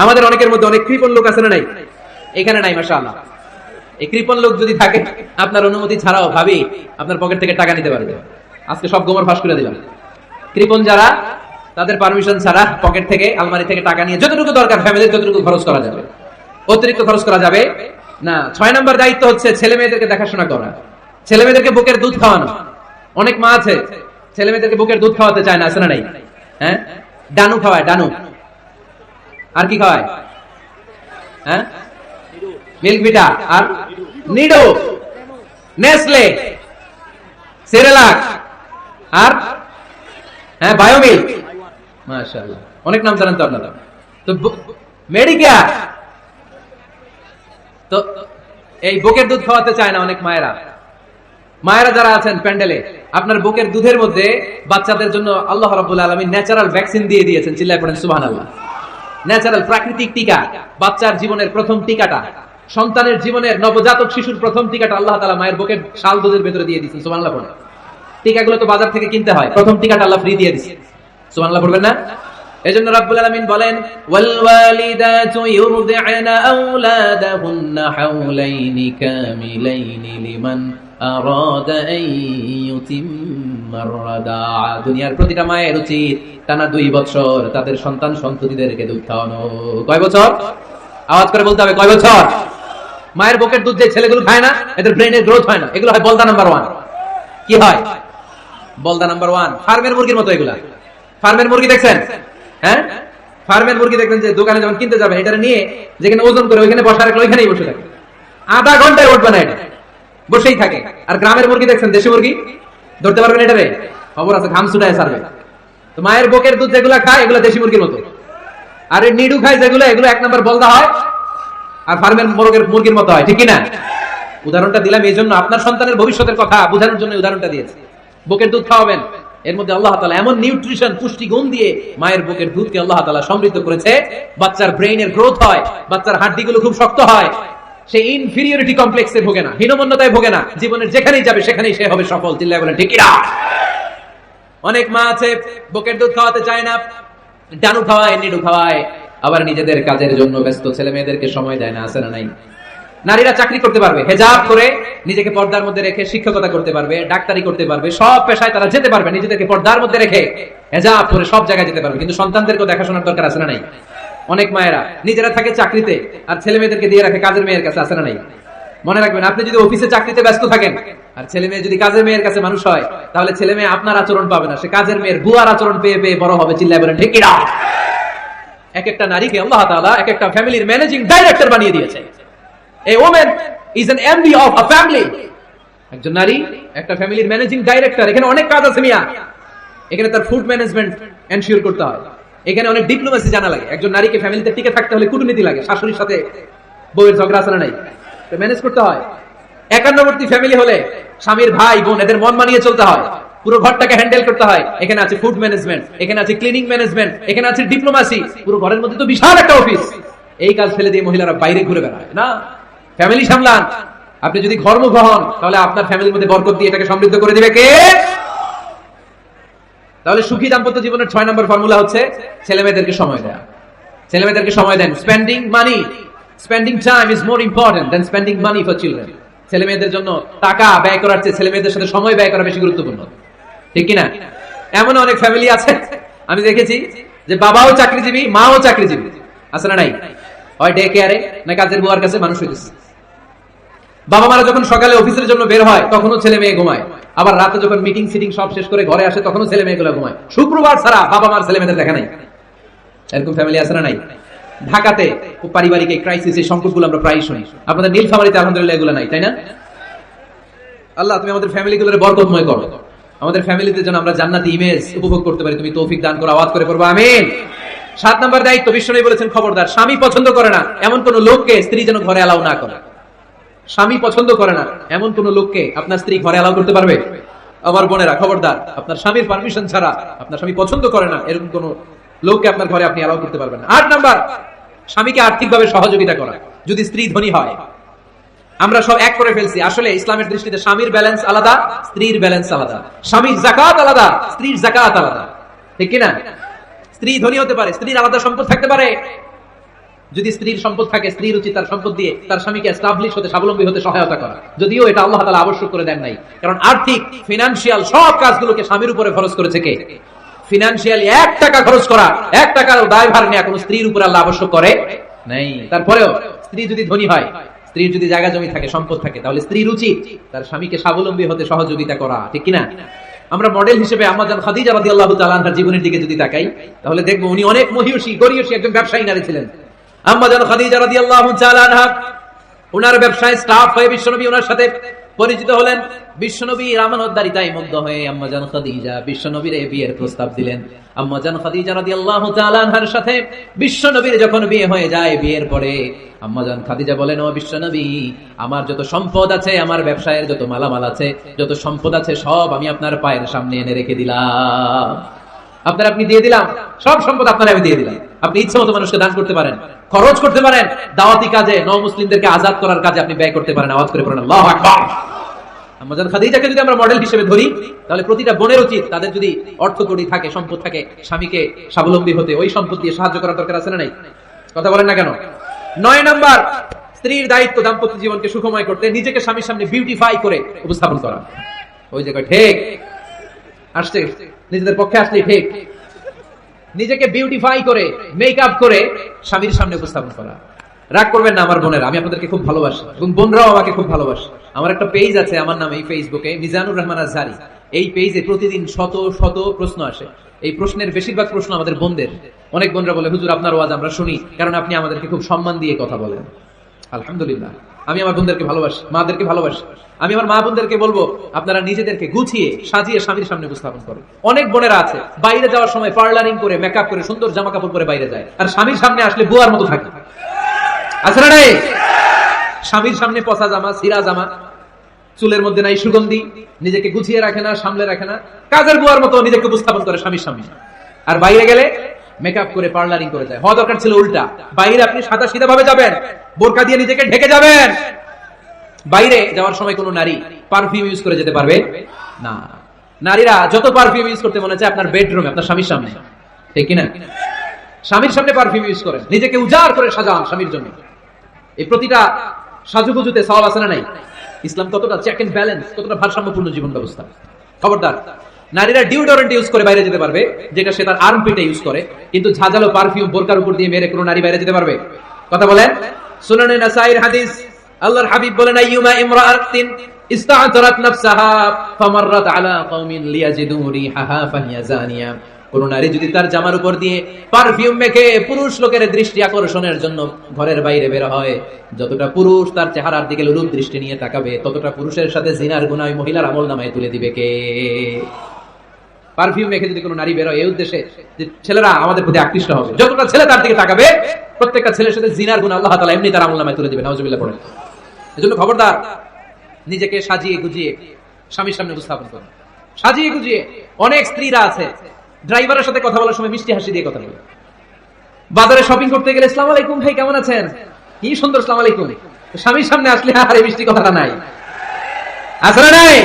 আমাদের অনেকের মধ্যে অনেক কৃপণ লোক আছে না নাই? এখানে নাই মাশাআল্লাহ। এই কৃপণ লোক যদি থাকে, আপনার অনুমতি ছাড়াও ভাবি আপনার পকেট থেকে টাকা নিতে পারবে। আজকে সব গোমর ফাঁস করে দিলাম। কৃপণ যারা, তাদের পারমিশন ছাড়া পকেট থেকে, আলমারি থেকে টাকা নিয়ে যতটুকু দরকার ফ্যামিলির ততটুকু খরচ করা যাবে, অতিরিক্ত খরচ করা যাবে না। 6 নম্বর দায়িত্ব হচ্ছে ছেলে মেয়েদেরকে দেখাশোনা করা, ছেলে মেয়েদেরকে বুকের দুধ খাওয়ানো। অনেক মা আছে ছেলে মেয়েদেরকে বুকের দুধ খাওয়াতে চায় না, আছে না নাই? হ্যাঁ, ডানু খাওয়ায়, ডানু। আর কি খাওয়ায়? হ্যাঁ, মিল্ক ভিটা আর নিডো, নেসলে, সেরেলাক আর হ্যাঁ বায়োমিল্ক। মাশাআল্লাহ, অনেক নাম জানেন তো আপনারা। তো মেডিকেয়ার, তো এই বুকের দুধ খাওয়াতে চায় না অনেক মায়েরা। মায়েরা যারা আছেন প্যান্ডেলে, আপনার বুকের দুধের মধ্যে বাচ্চাদের জন্য আল্লাহ রাব্বুল আলামিন ন্যাচারাল ভ্যাকসিন দিয়ে দিয়েছেন। চিল্লায় পড়েন সুবহানাল্লাহ। ন্যাচারাল, প্রাকৃতিক টিকা, বাচ্চার জীবনের প্রথম টিকাটা, সন্তানের জীবনের নবজাতক শিশুর প্রথম টিকাটা আল্লাহ তাআলা মায়ের বুকের শাল দুধের ভেতরে দিয়ে দিয়েছেন। সুবহানাল্লাহ পড়েন। টিকাগুলো তো বাজার থেকে কিনতে হয়, প্রথম টিকাটা আল্লাহ ফ্রি দিয়ে দিয়েছেন। সুবহানাল্লাহ পড়বেন না? এজন্য রাব্বুল আলামিন বলেন, ওয়াল ওয়ালিদাতু ইউরদি'না আওলাদাহুন্না হাওলাইনি কামিলাইনি লিমান আরাদা আন ইউতিম্মার রাদাআ। দুনিয়ার প্রতিটা মায়ের উচিত টানা 2 বছর তাদের সন্তান সন্ততিদেরকে দুধ খাওয়ানো। কয় বছর? আওয়াজ করে বলতে হবে, কয় বছর? মায়ের বুকের দুধ যে ছেলেগুলো খায় না, এদের ব্রেনের গ্রোথ হয় না, এগুলো হয় বলদা নাম্বার 1। কি হয়? বলদা নাম্বার 1। ফার্মের মুরগির মতো এগুলা। ফার্মের মুরগি দেখছেন? হ্যাঁ, ফার্মের মুরগি দেখবেন যে দোকানে যখন কিনতে যাবেন, এটা নিয়ে যেখানে ওজন করে ওইখানে বসা রাখলে ওইখানেই বসে থাকে, আধা ঘন্টায় উঠবে না, এটা বসেই থাকে। আর গ্রামের মুরগি দেখছেন, দেশি মুরগি, ধরতে পারবেন এটারে? খবর আছে, ঘাম ছুটায় সারবে। তো মায়ের বুকের দুধ যেগুলা খায় এগুলো দেশি মুরগির মতো, আর এই নিডু খায় যেগুলো, এগুলো 1 নম্বর বলদা হয়, আর ফার্মের মুরগির মতো হয়। ঠিক না? উদাহরণটা দিলাম এই জন্য, আপনার সন্তানের ভবিষ্যতের কথা বোঝানোর জন্য উদাহরণটা দিয়েছি। বুকের দুধ খাওয়াবেন, এর মধ্যে আল্লাহ তাআলা এমন নিউট্রিশন, পুষ্টি গুণ দিয়ে মায়ের বুকের দুধকে আল্লাহ তাআলা সমৃদ্ধ করেছে, বাচ্চার ব্রেইনের গ্রোথ হয়, বাচ্চার হাড্ডিগুলো খুব শক্ত হয়, সে ইনফিরিয়রিটি কমপ্লেক্সে ভোগে না, হীনমন্যতায় ভোগে না, জীবনের যেখানেই যাবে সেখানেই সে হবে সফল। চিল্লায় বলেন ঠিক না? অনেক মা আছে বুকের দুধ খাওয়াতে চায় না, ডানু খাওয়ায়, নিডু খাওয়ায়, আবার নিজেদের কাজের জন্য ব্যস্ত, ছেলে মেয়েদেরকে সময় দেয় না। আছে না নাই? নারীরা চাকরি করতে পারবে, হেজাব করে নিজেকে পর্দার মধ্যে রেখে শিক্ষকতা করতে পারবে, ডাক্তারি করতে পারবে, সব পেশায় তারা যেতে পারবে, নিজেদেরকে পর্দার মধ্যে রেখে হেজাব করে সব জায়গায় যেতে পারবে। কিন্তু সন্তানদেরকে দেখাশোনার দরকার আছে না নাই? অনেক মায়েরা নিজেরা থাকে চাকরিতে আর ছেলে মেয়েদেরকে দিয়ে রাখে কাজের মেয়ের কাছে। আছে না নাই? মনে রাখবেন, আপনি যদি অফিসে চাকরিতে ব্যস্ত থাকেন আর ছেলে মেয়ে যদি কাজের মেয়ের কাছে মানুষ হয়, তাহলে ছেলে মেয়ে আপনার আচরণ পাবে না, সে কাজের মেয়ের বুয়ার আচরণ পেয়ে পেয়ে বড় হবে। চিল্লায় বলেন ঠিক না? এক একটা নারীকে আল্লাহ তাআলা এক একটা ফ্যামিলির ম্যানেজিং ডাইরেক্টর বানিয়ে দিয়েছে। A woman is an MD of a family. একজন নারী একটা ফ্যামিলির ম্যানেজিং ডাইরেক্টর। এখানে অনেক কাজ আছে মিয়া, এখানে তার ফুড ম্যানেজমেন্ট এনশিওর করতে হয়, এখানে অনেক ডিপ্লোমেসি জানা লাগে। একজন নারীকে ফ্যামিলিতে টিকে থাকতে হলে কূটনীতি লাগে, শাশুড়ির সাথে বউয়ের ঝগড়া আছে না নাই, ম্যানেজ করতে হয়। একান্নবর্তী ফ্যামিলি হলে স্বামীর ভাই বোন এদের মন মানিয়ে চলতে হয়, পুরো ঘরটাকে হ্যান্ডেল করতে হয়। এখানে আছে ফুড ম্যানেজমেন্ট, এখানে আছে ক্লিনিং ম্যানেজমেন্ট, এখানে আছে ডিপ্লোমেসি। পুরো ঘরের মধ্যে তো বিশাল একটা অফিস। এই কাজ ফেলে দিয়ে মহিলারা বাইরে ঘুরে বেড়ায় না, ফ্যামিলি সামলান। আপনি যদি ঘরমুখ হন, তাহলে আপনার ফ্যামিলির মধ্যে বরকত দিয়ে এটাকে সমৃদ্ধ করে দিবে কে? তাহলে সুখী দাম্পত্য জীবনের 6 নম্বর ফর্মুলা হচ্ছে ছেলে মেয়েদেরকে সময় দেয়া। ছেলে মেয়েদেরকে সময় দেন। Spending money, spending time is more important than spending money for children. ছেলে মেয়েদের জন্য টাকা ব্যয় করার চেয়ে ছেলে মেয়েদের সাথে সময় ব্যয় করা বেশি গুরুত্বপূর্ণ। ঠিক কিনা? এমন অনেক ফ্যামিলি আছে আমি দেখেছি যে বাবাও চাকরিজীবী, মাও চাকরিজীবী। আছে না নাই? হয় ডে কেয়ারে না কাজের বুয়ার কাছে মানুষ হইতেছে। বাবা মারা যখন সকালে অফিসের জন্য বের হয় তখনও ছেলে মেয়ে ঘুমায়, আবার রাতে যখন মিটিং সিটিং সব শেষ করে ঘরে আসে তখনও ছেলে মেয়েগুলো ঘুমায়। শুক্রবার ছাড়া বাবা মার ছেলে মেয়েদের দেখা নাই। এরকম ফ্যামিলি আছে না নাই? ঢাকাতে পারিবারিক এই ক্রাইসিস, এই সংকটগুলো আমরা প্রায়ই শুনি। আপনাদের নীলফামারীতে আলহামদুলিল্লাহ এগুলো নাই, তাই না? আল্লাহ তুমি আমাদের ফ্যামিলিগুলোরে বরকতময় করো, আমাদের ফ্যামিলিতে যেন আমরা জান্নাতি ইমেজ উপভোগ করতে পারি, তুমি তৌফিক দান করো। আওয়াজ করে পড়বো আমিন। 7 নম্বর দায়িত্ব, বিশ্বনবী বলেছেন খবরদার, স্বামী পছন্দ করে না এমন কোন লোককে স্ত্রী যেন ঘরে অ্যালাউ না করে। স্বামী পছন্দ করে না এমন কোন লোককে আপনার স্ত্রী ঘরে অ্যালাউ করতে পারবে? আমার বোনেরা খবরদার, আপনার স্বামীর পারমিশন ছাড়া, আপনার স্বামী পছন্দ করে না এরকম কোন লোককে আপনার ঘরে আপনি অ্যালাউ করতে পারবেন না। 8 নাম্বার, স্বামীকে আর্থিকভাবে সহযোগিতা করা। যদি স্ত্রী ধনী হয়, আমরা সব এক করে ফেলছি, আসলে ইসলামের দৃষ্টিতে স্বামীর ব্যালেন্স আলাদা, স্ত্রীর ব্যালেন্স আলাদা। স্বামীর যাকাত আলাদা, স্ত্রীর যাকাত আলাদা। ঠিক কিনা? স্ত্রী ধনী হতে পারে, স্ত্রীর আলাদা সম্পদ থাকতে পারে। যদি স্ত্রীর সম্পদ থাকে, স্ত্রীর উচিত তার সম্পদ দিয়ে তার স্বামীকে এস্টাবলিশ হতে, স্বাবলম্বী হতে সহায়তা করা। যদিও এটা আল্লাহ তাআলা আবশ্যক করে দেন নাই, কারণ আর্থিক ফিনান্সিয়াল সব কাজগুলোকে স্বামীর উপরে খরচ করেছে কে? ফিনান্সিয়ালি 1 টাকা খরচ করা, 1 টাকার দায়ভার নেওয়া কোনো স্ত্রীর উপর আল্লাহ আবশ্যক করে নাই। তারপরেও স্ত্রী যদি ধনী হয়, স্ত্রীর যদি জায়গা জমি থাকে, সম্পদ থাকে, তাহলে স্ত্রীর উচিত তার স্বামীকে স্বাবলম্বী হতে সহযোগিতা করা। ঠিক কিনা? আমরা মডেল হিসেবে আম্মা জান খাদিজা রাদিয়াল্লাহু তাআলা আনহার জীবনের দিকে যদি তাকাই, তাহলে দেখবো উনি অনেক মহিয়সী গরিয়সী একজন ব্যবসায়ী নারী ছিলেন। আম্মা জান খাদিজা রাদিয়াল্লাহু তাআলা আনহা ওনার ব্যবসায় স্টাফ হয়ে বিশ্বনবী ওনার সাথে পরিচিত হলেন। বিশ্বনবীর আমানতদারিতায় মুগ্ধ হয়ে আম্মা জান খাদিজা বিশ্বনবীর বিয়ের প্রস্তাব দিলেন। আম্মা জান খাদিজা রাদিয়াল্লাহু তাআলা আনহার সাথে বিশ্বনবীর যখন বিয়ে হয়ে যায়, বিয়ের পরে আম্মা জান খাদিজা বলেন, ও বিশ্বনবী, আমার যত সম্পদ আছে, আমার ব্যবসায়ের যত মালামাল আছে, যত সম্পদ আছে, সব আমি আপনার পায়ের সামনে এনে রেখে দিলাম। আপনি দিয়ে দিলাম, সব সম্পদ আপনার আমি দিয়ে দিলাম। আপনি ইচ্ছে মতো মানুষকে দান করতে পারেন, খরচ করতে পারেন, দাওয়াতি কাজে, নও-মুসলিমদেরকে আজাদ করার কাজে আপনি ব্যয় করতে পারেন। আওয়াজ করে পড়েন আল্লাহু আকবার। আম্মা জান খাদিজাকে যদি আমরা মডেল হিসেবে ধরি, তাহলে প্রতিটা বোনের উচিত তাদের যদি অর্থকড়ি থাকে, সম্পদ থাকে, স্বামীকে স্বাবলম্বী হতে ওই সম্পদ দিয়ে সাহায্য করার দরকার আছে না নাই? কথা বলেন না কেন? 9 নাম্বার, স্ত্রীর দায়িত্ব দাম্পত্য জীবনকে সুখময় করতে নিজেকে স্বামীর সামনে বিউটিফাই করে উপস্থাপন করা। ওই জায়গায় ঠিক আসছে, নিজেদের পক্ষে আসলে ঠিক, নিজেকে বিউটিফাই করে মেকআপ করে স্বামীর সামনে উপস্থাপন করা। রাগ করবেন না আমার বোনেরা, আমি আপনাদেরকে খুব ভালোবাসি এবং বোনরাও আমাকে খুব ভালোবাসে। আমার একটা পেজ আছে আমার নামে, এই ফেসবুকে মিজানুর রহমান আজহারি। এই পেজে প্রতিদিন শত শত প্রশ্ন আসে। এই প্রশ্নের বেশিরভাগ প্রশ্ন আমাদের বোনদের। অনেক বোনরা বলে, হুজুর আপনার ওয়াজ আমরা শুনি, কারণ আপনি আমাদেরকে খুব সম্মান দিয়ে কথা বলেন। আলহামদুলিল্লাহ, আমি আমার বোনদেরকে ভালোবাসি, মাদেরকে ভালোবাসি। আমি আমার মা বোনদেরকে বলবো, আপনারা নিজেদেরকে গুছিয়ে সাজিয়ে স্বামীর সামনে উপস্থাপন করেন। অনেক বোনেরা আছে বাইরে যাওয়ার সময় পার্লারিং করে, মেকআপ করে, সুন্দর জামা কাপড় পরে বাইরে যায়, আর স্বামীর সামনে আসলে বুয়ার মতো থাকে। আছে না নাই? স্বামীর সামনে পচা জামা, ছিঁড়া জামা, চুলের মধ্যে নাই সুগন্ধি, নিজেকে গুছিয়ে রাখে না, সামলে রাখে না, কাজের বুয়ার মতো নিজেকে উপস্থাপন করে স্বামীর সামনে। আর বাইরে গেলে মেকআপ করে, পার্লারিং করে যায়। হওয়া দরকার ছিল উল্টা। বাইরে আপনি সাদা সিধা ভাবে যাবেন, বোরকা দিয়ে নিজেকে ঢেকে যাবেন। বাইরে যাওয়ার সময় কোন নারী পারফিউম ইউজ করে যেতে পারবে না। নারীরা যত পারফিউম ইউজ করতে মনে চায় আপনার বেডরুমে, আপনার স্বামীর সামনে, ঠিক কিনা? স্বামীর সামনে পারফিউম ইউজ করেন, নিজেকে উজাড় করে সাজান স্বামীর জন্য। এই প্রতিটা সাজুগুজুতে সওয়াব আছে না নাই? ইসলাম কতটা চেক এন্ড ব্যালেন্স, কতটা ভারসাম্যপূর্ণ জীবন ব্যবস্থা। খবরদার, নারীরা ডিওডোরেন্ট ইউজ করে বাইরে যেতে পারবে, যেটা সে তার আর্মপিটে ইউজ করে, কিন্তু ঝাঁঝালো পারফিউম বোরকার উপর দিয়ে মেরে কোনো নারী বাইরে যেতে পারবে? কথা বলেন। সুনানে নাসাইর হাদিস, আল্লাহর হাবিব বলেন, আইয়ুমা ইমরাআতিন ইস্তা'তারাত নাফসাহা ফামাররাত আলা কওমিন লিয়াজিদু রিহাহা ফাহিয়া জানিয়া। কোন নারী যদি তার জামার উপর দিয়ে পারফিউম মেখে পুরুষ লোকের দৃষ্টি আকর্ষণের জন্য ঘরের বাইরে বের হয়, যতটা পুরুষ তার চেহারার দিকে লোলুপ দৃষ্টি নিয়ে তাকাবে, ততটা পুরুষের সাথে জিনার গুনাহ মহিলার আমলনামায় তুলে দিবে কে? পারফিউম মেখে যদি কোনো নারী বের হয় এই উদ্দেশ্যে যে ছেলেরা আমাদের প্রতি আকৃষ্ট হবে, যতটা ছেলে তার দিকে তাকাবে, প্রত্যেকটা ছেলের সাথে জিনার গুনাহ আল্লাহ তাআলা এমনি তার আমলনামায় তুলে দিবেন। নাউজুবিল্লাহ পড়েন। এজন্য খবরদার, নিজেকে সাজিয়ে গুজিয়ে স্বামীর সামনে উপস্থাপন করুন। সাজিয়ে গুজিয়ে। অনেক স্ত্রীরা আছে ড্রাইভারের সাথে কথা বলার সময় মিষ্টি হাসি দিয়ে কথা বলে। বাজারে শপিং করতে গেলে আসসালামু আলাইকুম ভাই, কেমন আছেন? কি সুন্দর আসসালামু আলাইকুম। স্বামীর সামনে আসলে আর এই মিষ্টি কথাটা নাই। আসলে নাই।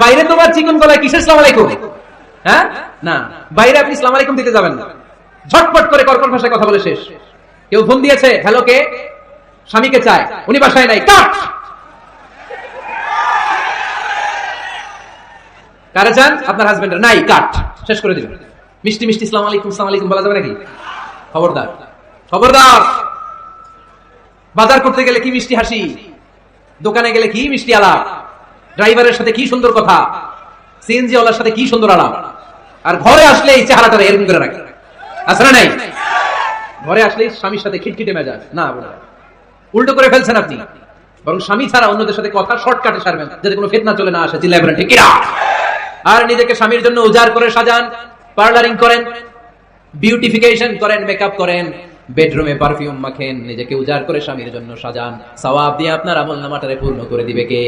বাইরে তোমার চিকন গলায় কিসের আসসালামু আলাইকুম? হ্যাঁ, না, বাইরে আপনি আসসালামু আলাইকুম দিতে যাবেন না। ঝটপট করে কর্কশ ভাষায় কথা বলে শেষ। কেউ ফোন দিয়েছে, হ্যালো কে? স্বামীকে চায়, উনি বাসায় নাই, কাট। কারে চান? আপনার হাজবেন্ডের, নাই, কাট, শেষ করে দিবেন। মিষ্টি মিষ্টি আসসালামু আলাইকুম, আসসালামু আলাইকুম বলা যাবে নাকি? খবরদার, খবরদার। বাজার করতে গেলে কি মিষ্টি হাসি, দোকানে গেলে কি মিষ্টি আলাপ, ড্রাইভারের সাথে কি সুন্দর কথা, সিএনজি ওয়ালার সাথে কি সুন্দর আলাপ, আর ঘরে আসলে এই চেহারাটা এরকম করে রাখে। আসলে নাই? ঘরে আসলে স্বামীর সাথে খিটখিটে মেজাজ। না, উল্টো করে ফেলছেন আপনি। বরং স্বামী ছাড়া অন্যদের সাথে কথা শর্টকাটে সারবেন, যাতে কোনো ফিতনা চলে না আসে। চিল্লায় বলেন ঠিক কিনা? আর নিজেকে স্বামীর জন্য উজাড় করে সাজান, পার্লারিং করেন, বিউটিফিকেশন করেন, মেকআপ করেন, বেডরুমে পারফিউম মাখেন, নিজেকে উজাড় করে স্বামীর জন্য সাজান। সওয়াব দিয়ে আপনার আমলনামাটারে পূর্ণ করে দিবে কে?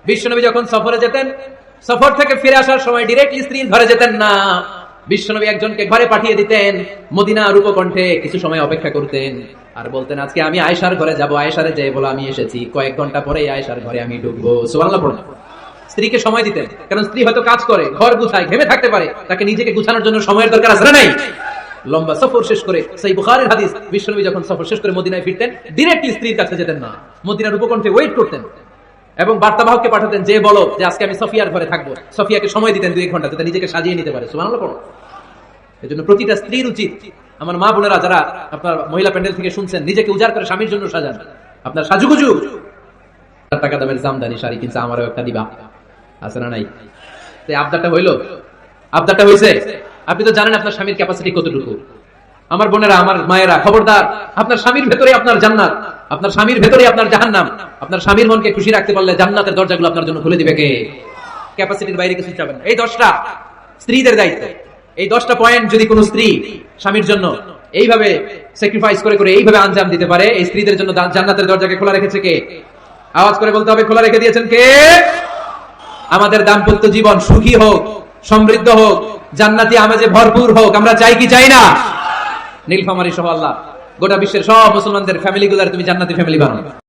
বিশ্বনবী যখন সফরে যেতেন, সফর থেকে ফিরে আসার সময় ডিরেক্টলি স্ত্রীর ঘরে যেতেন না। বিশ্বনবী একজনকে ঘরে পাঠিয়ে দিতেন, মদিনার উপকণ্ঠে কিছু সময় অপেক্ষা করতেন, আর বলতেন আজকে আমি আয়েশার ঘরে যাব, আয়েশারে যেয়ে বলো আমি এসেছি, কয়েক ঘন্টা পরে আয়েশার ঘরে আমি ঢুকবো। সুবহানাল্লাহ পড়ুন। স্ত্রীকে সময় দিতেন, কারণ স্ত্রী হয়তো কাজ করে, ঘর গুছায়, ঘেমে থাকতে পারে, তাকে নিজেকে গুছানোর জন্য সময়ের দরকার আছে না নাই? লম্বা সফর শেষ করে, সেই বুখারীর হাদিস, বিশ্বনবী যখন সফর শেষ করে মদিনায় ফিরতেন, ডিরেক্টলি স্ত্রীর কাছে যেতেন না, মদিনার উপকণ্ঠে ওয়েট করতেন এবং বার্তাবাহককে পাঠাতেন, যে বলো যে আজকে আমি সফিয়ার ঘরে থাকবো। সফিয়াকে সময় দিতেন 2 ঘন্টা, যাতে নিজেকে সাজিয়ে নিতে পারে। সুবহানাল্লাহ পড়ো। এজন্য প্রতিটা স্ত্রীর উচিত, আমার মা বোনেরা যারা আপনার মহিলা প্যান্ডেল থেকে শুনছেন, নিজেকে উজাড় করে স্বামীর জন্য সাজান। আপনার সাজুগুজু, টাকা দামের জামদানি শাড়ি কিনছে, আমারও একটা দিবা। আছে না নাই? আবদারটা হইলো, আবদারটা হয়েছে। আপনি তো জানেন আপনার স্বামীর ক্যাপাসিটি কতটুকু। আমার বোনেরা, আমার মায়েরা, খবরদার, আপনার স্বামীর ভেতরে আপনার জান্নাত, আপনার স্বামীর ভেতরে আপনার জাহান্নাম। আপনার স্বামীর মনকে খুশি রাখতে পারলে জান্নাতের দরজাগুলো আপনার জন্য খুলে দিবে কে? ক্যাপাসিটির বাইরে কিছু চাবেন। এই 10টা স্ত্রীদের দায়িত্ব। এই 10টা পয়েন্ট যদি কোনো স্ত্রী স্বামীর জন্য এইভাবে স্যাক্রিফাইস করে করে এইভাবে আঞ্জাম দিতে পারে, এই স্ত্রীদের জন্য জান্নাতের দরজাকে খোলা রেখেছে কে? আওয়াজ করে বলতে হবে, খোলা রেখে দিয়েছেন কে? আমাদের দাম্পত্য জীবন সুখী হোক, সমৃদ্ধ হোক, জান্নাতি আমেজে ভরপুর হোক। আমরা চাই কি চাই না? নীলফামারী সহ আল্লাহ গোটা বিশ্বের সব মুসলমানদের ফ্যামিলি গুলার তুমি জান্নাতি ফ্যামিলি বানাও।